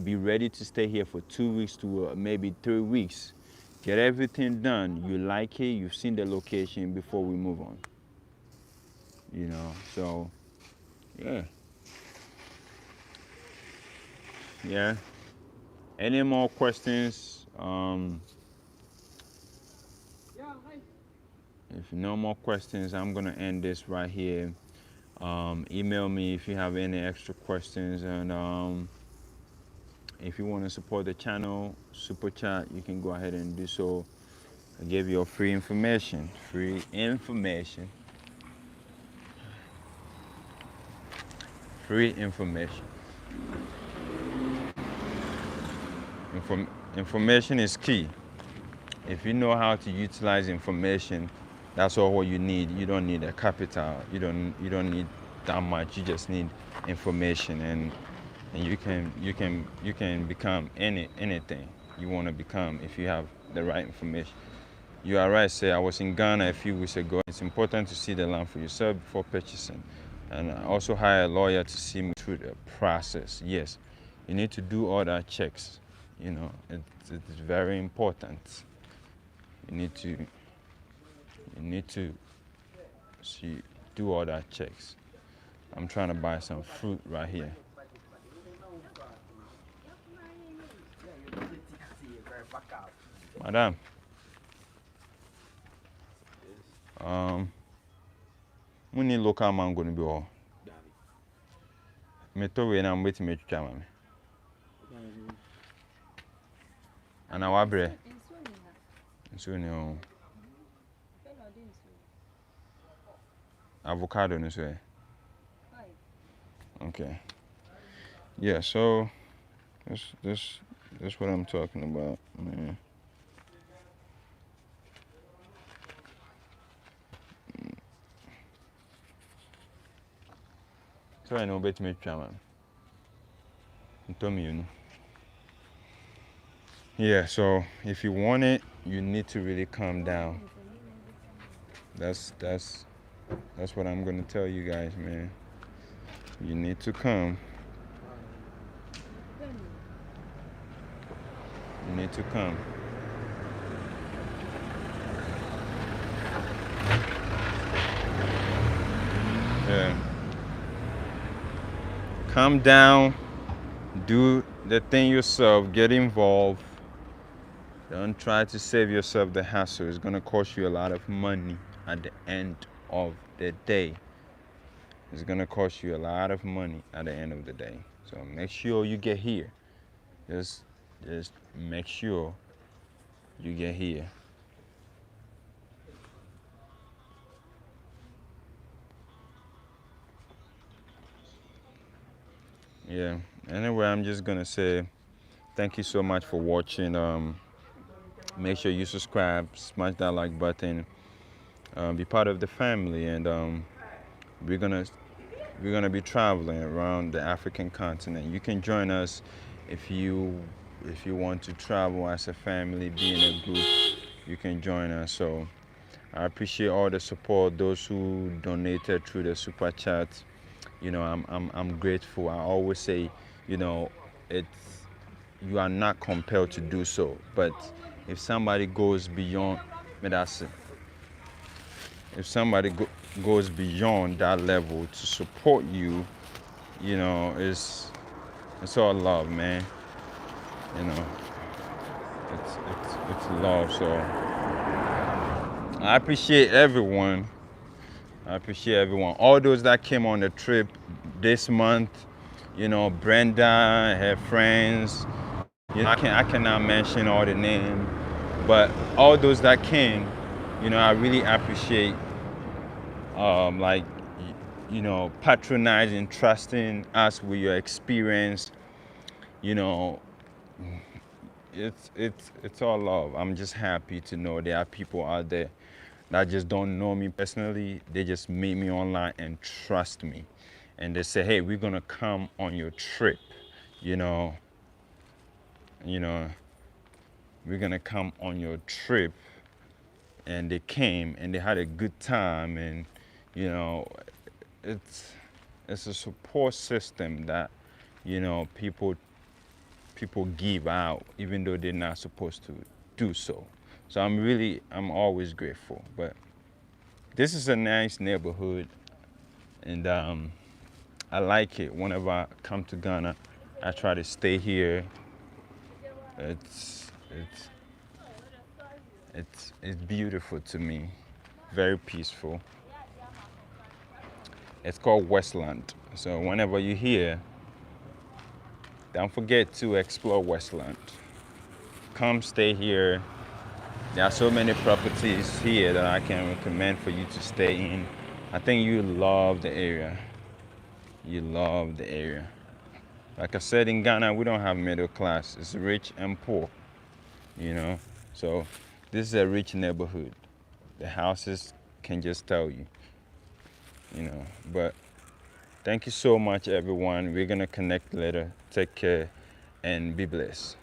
be ready to stay here for 2 weeks to maybe 3 weeks. Get everything done. You like it, you've seen the location before we move on. So yeah. Yeah. Any more questions? If no more questions, I'm gonna end this right here. Email me if you have any extra questions, and if you want to support the channel, super chat, you can go ahead and do so. I gave you free information. Free information. Free information. Information is key. If you know how to utilize information, that's all what you need. You don't need a capital. You don't need that much. You just need information, and you can become anything you want to become if you have the right information. You are right. Say I was in Ghana a few weeks ago. It's important to see the land for yourself before purchasing, and I also hire a lawyer to see me through the process. Yes, you need to do all that checks. It's very important. You need to do all that checks. I'm trying to buy some fruit right here. Madam, we need local mango to be all. Me to we na mbeti me twitwa ma me. Ana wabre. Nso ni o. Avocado no so. Okay. Yeah, so this what I'm talking about, man. So I know bet me twama. Ntomi. Yeah, so if you want it, you need to really calm down. That's what I'm gonna tell you guys, man. You need to come. You need to come. Yeah. Calm down. Do the thing yourself. Get involved. Don't try to save yourself the hassle. It's gonna cost you a lot of money at the end of the day. It's gonna cost you a lot of money at the end of the day. So make sure you get here. Just make sure you get here. Yeah. Anyway, I'm just gonna say thank you so much for watching. Make sure you subscribe, smash that like button, be part of the family, and we're gonna be traveling around the African continent. You can join us if you want to travel as a family, be in a group. You can join us. So I appreciate all the support, those who donated through the super chat. I'm grateful. I always say, it's you are not compelled to do so, but if somebody goes beyond, me that's it. If somebody goes beyond that level to support you, it's all love, man. You know, it's love. So I appreciate everyone. I appreciate everyone. All those that came on the trip this month. Brenda, her friends. I cannot mention all the names, but all those that came, I really appreciate, like, patronizing, trusting us with your experience. You know, it's all love. I'm just happy to know there are people out there that just don't know me personally. They just meet me online and trust me, and they say, "Hey, we're gonna come on your trip." You know, you know, we're gonna come on your trip, and they came and they had a good time, and you know, it's it's a support system that people give out even though they're not supposed to do so. So I'm always grateful. But this is a nice neighborhood, and I like it. Whenever I come to Ghana, I try to stay here. It's it's it's beautiful to me, very peaceful. It's called Westland. So whenever you're here, don't forget to explore Westland. Come stay here. There are so many properties here that I can recommend for you to stay in. I think you love the area. You love the area. Like I said, in Ghana, we don't have middle class. It's rich and poor, you know. So this is a rich neighborhood. The houses can just tell you. But thank you so much, everyone. We're gonna connect later. Take care and be blessed.